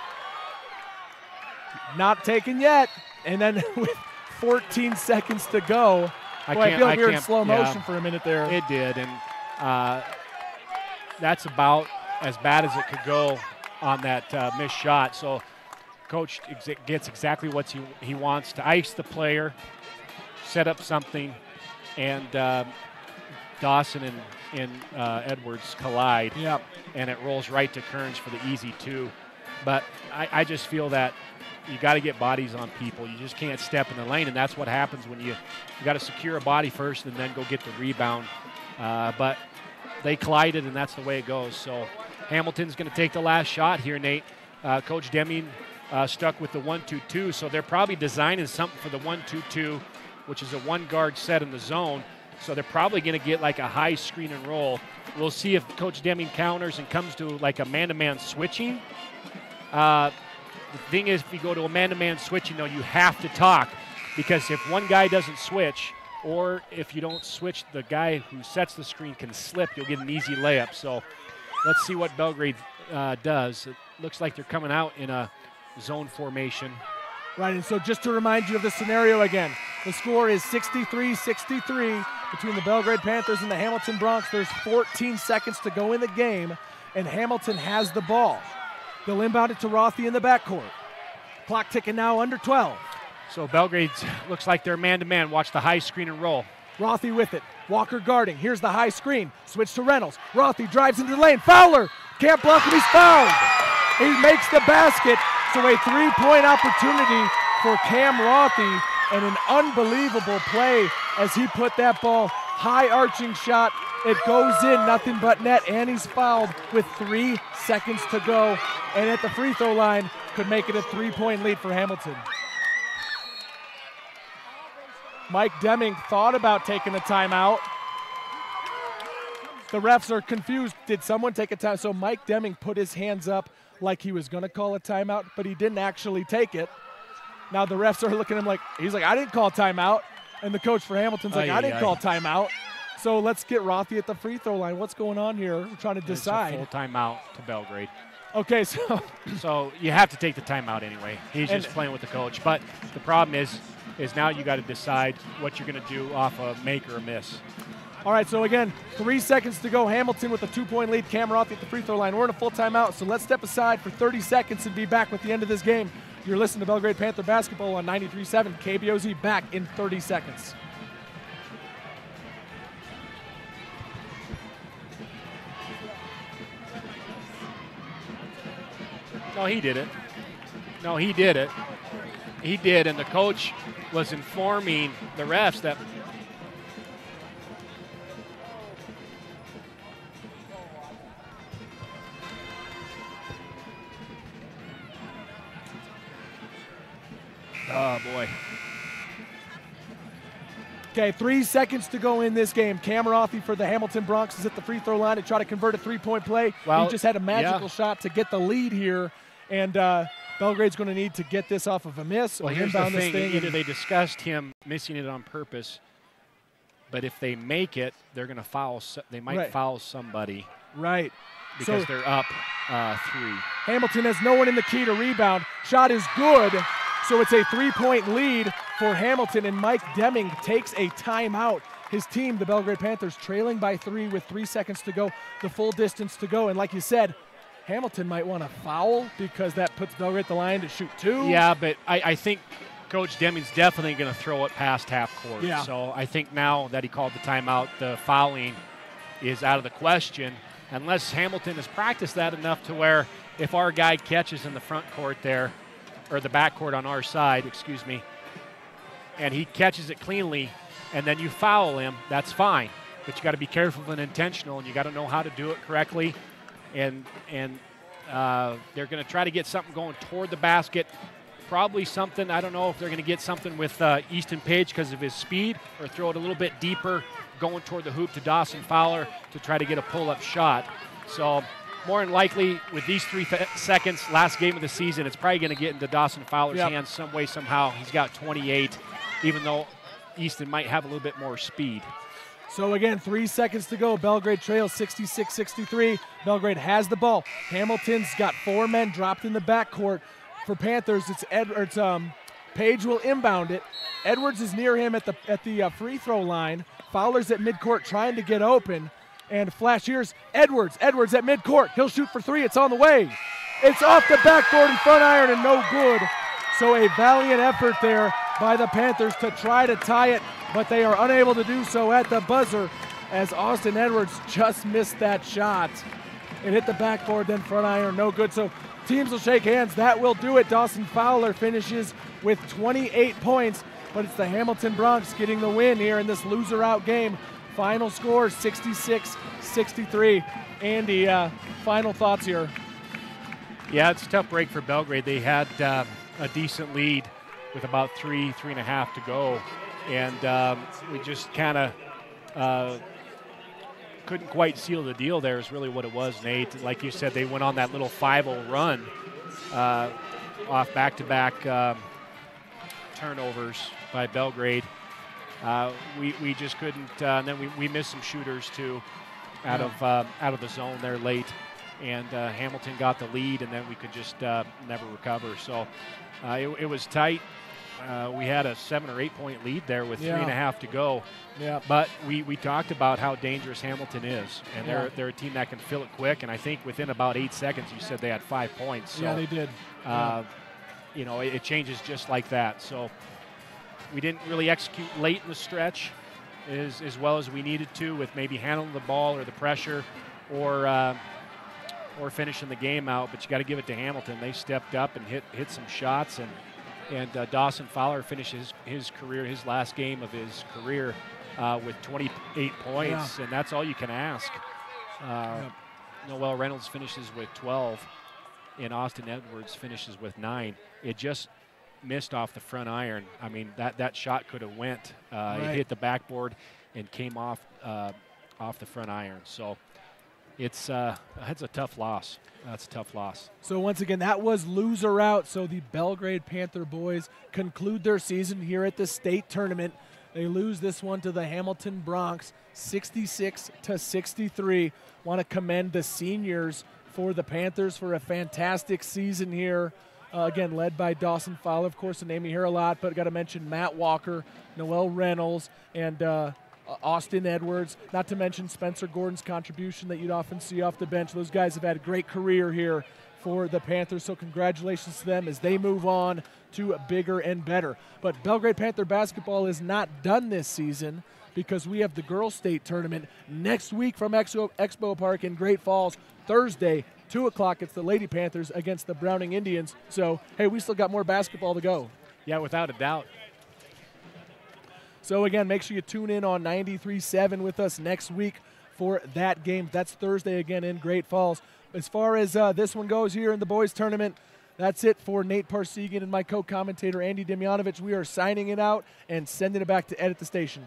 Not taken yet. And then with 14 seconds to go. I feel like we were in slow motion for a minute there. It did, and that's about as bad as it could go on that missed shot. So coach gets exactly what he wants to ice the player, set up something, and Dawson and Edwards collide. Yep. And it rolls right to Kearns for the easy 2. But I just feel that you got to get bodies on people. You just can't step in the lane, and that's what happens when you got to secure a body first and then go get the rebound. But they collided, and that's the way it goes. So Hamilton's going to take the last shot here, Nate. Coach Deming stuck with the 1-2-2, so they're probably designing something for the 1-2-2, which is a one-guard set in the zone. So they're probably going to get like a high screen and roll. We'll see if Coach Deming counters and comes to like a man-to-man switching. The thing is, if you go to a man-to-man switching, though, you have to talk, because if one guy doesn't switch, or if you don't switch, the guy who sets the screen can slip. You'll get an easy layup. So let's see what Belgrade does. It looks like they're coming out in a zone formation. Right, and so just to remind you of the scenario again, the score is 63-63 between the Belgrade Panthers and the Hamilton Bronx. There's 14 seconds to go in the game, and Hamilton has the ball. They'll inbound it to Rothy in the backcourt. Clock ticking now, under 12. So Belgrade looks like they're man-to-man. Watch the high screen and roll. Rothy with it. Walker guarding. Here's the high screen. Switch to Reynolds. Rothy drives into the lane. Fowler can't block him. He's fouled. He makes the basket. So a three-point opportunity for Cam Rothy, and an unbelievable play as he put that ball, high arching shot. It goes in, nothing but net, and he's fouled with 3 seconds to go. And at the free throw line, could make it a 3-point lead for Hamilton. Mike Deming thought about taking a timeout. The refs are confused. Did someone take a time? So Mike Deming put his hands up like he was going to call a timeout, but he didn't actually take it. Now the refs are looking at him like, he's like, I didn't call timeout. And the coach for Hamilton's like, I didn't call timeout. So let's get Rothy at the free throw line. What's going on here? We're trying to decide. It's a full timeout to Belgrade. Okay, so you have to take the timeout anyway. He's just playing with the coach. But the problem is now you got to decide what you're going to do off a make or a miss. All right, so again, 3 seconds to go. Hamilton with a 2-point lead. Cam Rothy at the free throw line. We're in a full timeout, so let's step aside for 30 seconds and be back with the end of this game. You're listening to Belgrade Panther Basketball on 93.7 KBOZ. Back in 30 seconds. No, he did it. No, he did it. He did, and the coach was informing the refs that oh, boy. Okay, 3 seconds to go in this game. Cam Rothy for the Hamilton Bronx is at the free throw line to try to convert a 3-point play. Well, he just had a magical shot to get the lead here, and Belgrade's going to need to get this off of a miss or inbound this thing. Either they discussed him missing it on purpose, but if they make it, they're going to foul. They might foul somebody. Right. because So- they're up 3. Hamilton has no one in the key to rebound. Shot is good, so it's a 3-point lead for Hamilton, and Mike Deming takes a timeout. His team, the Belgrade Panthers, trailing by 3 with 3 seconds to go, the full distance to go. And like you said, Hamilton might want to foul because that puts Belgrade at the line to shoot 2. Yeah, but I think Coach Deming's definitely going to throw it past half court. Yeah. So I think now that he called the timeout, the fouling is out of the question, unless Hamilton has practiced that enough to where if our guy catches in the front court there, or the back court on our side, excuse me, and he catches it cleanly, and then you foul him, that's fine. But you got to be careful and intentional, and you got to know how to do it correctly. And they're going to try to get something going toward the basket. Probably something, I don't know if they're going to get something with Easton Page because of his speed, or throw it a little bit deeper, going toward the hoop to Dawson Fowler to try to get a pull-up shot. So more than likely, with these 3 seconds, last game of the season, it's probably going to get into Dawson Fowler's hands some way, somehow. He's got 28, even though Easton might have a little bit more speed. So again, 3 seconds to go. Belgrade trails 66-63. Belgrade has the ball. Hamilton's got 4 men dropped in the backcourt. For Panthers, it's Page will inbound it. Edwards is near him at the free throw line. Fowler's at midcourt trying to get open. And flash, here's Edwards. Edwards at midcourt. He'll shoot for 3. It's on the way. It's off the backboard in front iron and no good. So a valiant effort there by the Panthers to try to tie it, but they are unable to do so at the buzzer as Austin Edwards just missed that shot. It hit the backboard, then front iron, no good. So teams will shake hands. That will do it. Dawson Fowler finishes with 28 points, but it's the Hamilton Bronx getting the win here in this loser-out game. Final score, 66-63. Andy, final thoughts here. Yeah, it's a tough break for Belgrade. They had a decent lead with about 3.5 to go, and we just kind of couldn't quite seal the deal there is really what it was, Nate. Like you said, they went on that little 5-0 run off back-to-back turnovers by Belgrade. We just couldn't, and then we missed some shooters too out of the zone there late, and Hamilton got the lead, and then we could just never recover. So it was tight. We had a 7 or 8 point lead there with 3.5 to go. Yeah. But we talked about how dangerous Hamilton is, and they're a team that can fill it quick. And I think within about 8 seconds, you said they had 5 points. So, Yeah, they did. You know, it changes just like that. So we didn't really execute late in the stretch as well as we needed to, with maybe handling the ball or the pressure, or finishing the game out. But you got to give it to Hamilton. They stepped up and hit some shots, and Dawson Fowler finishes his career, his last game of his career, with 28 points, and that's all you can ask. Noel Reynolds finishes with 12, and Austin Edwards finishes with 9. It just missed off the front iron. I mean, that shot could have went. It hit the backboard and came off the front iron. So that's a tough loss. That's a tough loss. So once again, that was loser out. So the Belgrade Panther boys conclude their season here at the state tournament. They lose this one to the Hamilton Bronx, 66-63. Want to commend the seniors for the Panthers for a fantastic season here. Again, led by Dawson Fowler, of course, a name you hear a lot, but got to mention Matt Walker, Noel Reynolds, and Austin Edwards, not to mention Spencer Gordon's contribution that you'd often see off the bench. Those guys have had a great career here for the Panthers, so congratulations to them as they move on to bigger and better. But Belgrade Panther basketball is not done this season, because we have the girls' state tournament next week from Expo Park in Great Falls. Thursday, 2 o'clock, it's the Lady Panthers against the Browning Indians. So, hey, we still got more basketball to go. Yeah, without a doubt. So, again, make sure you tune in on 93.7 with us next week for that game. That's Thursday again in Great Falls. As far as this one goes here in the boys' tournament, that's it for Nate Parsegian and my co-commentator Andy Demjanovich. We are signing it out and sending it back to Ed at the station.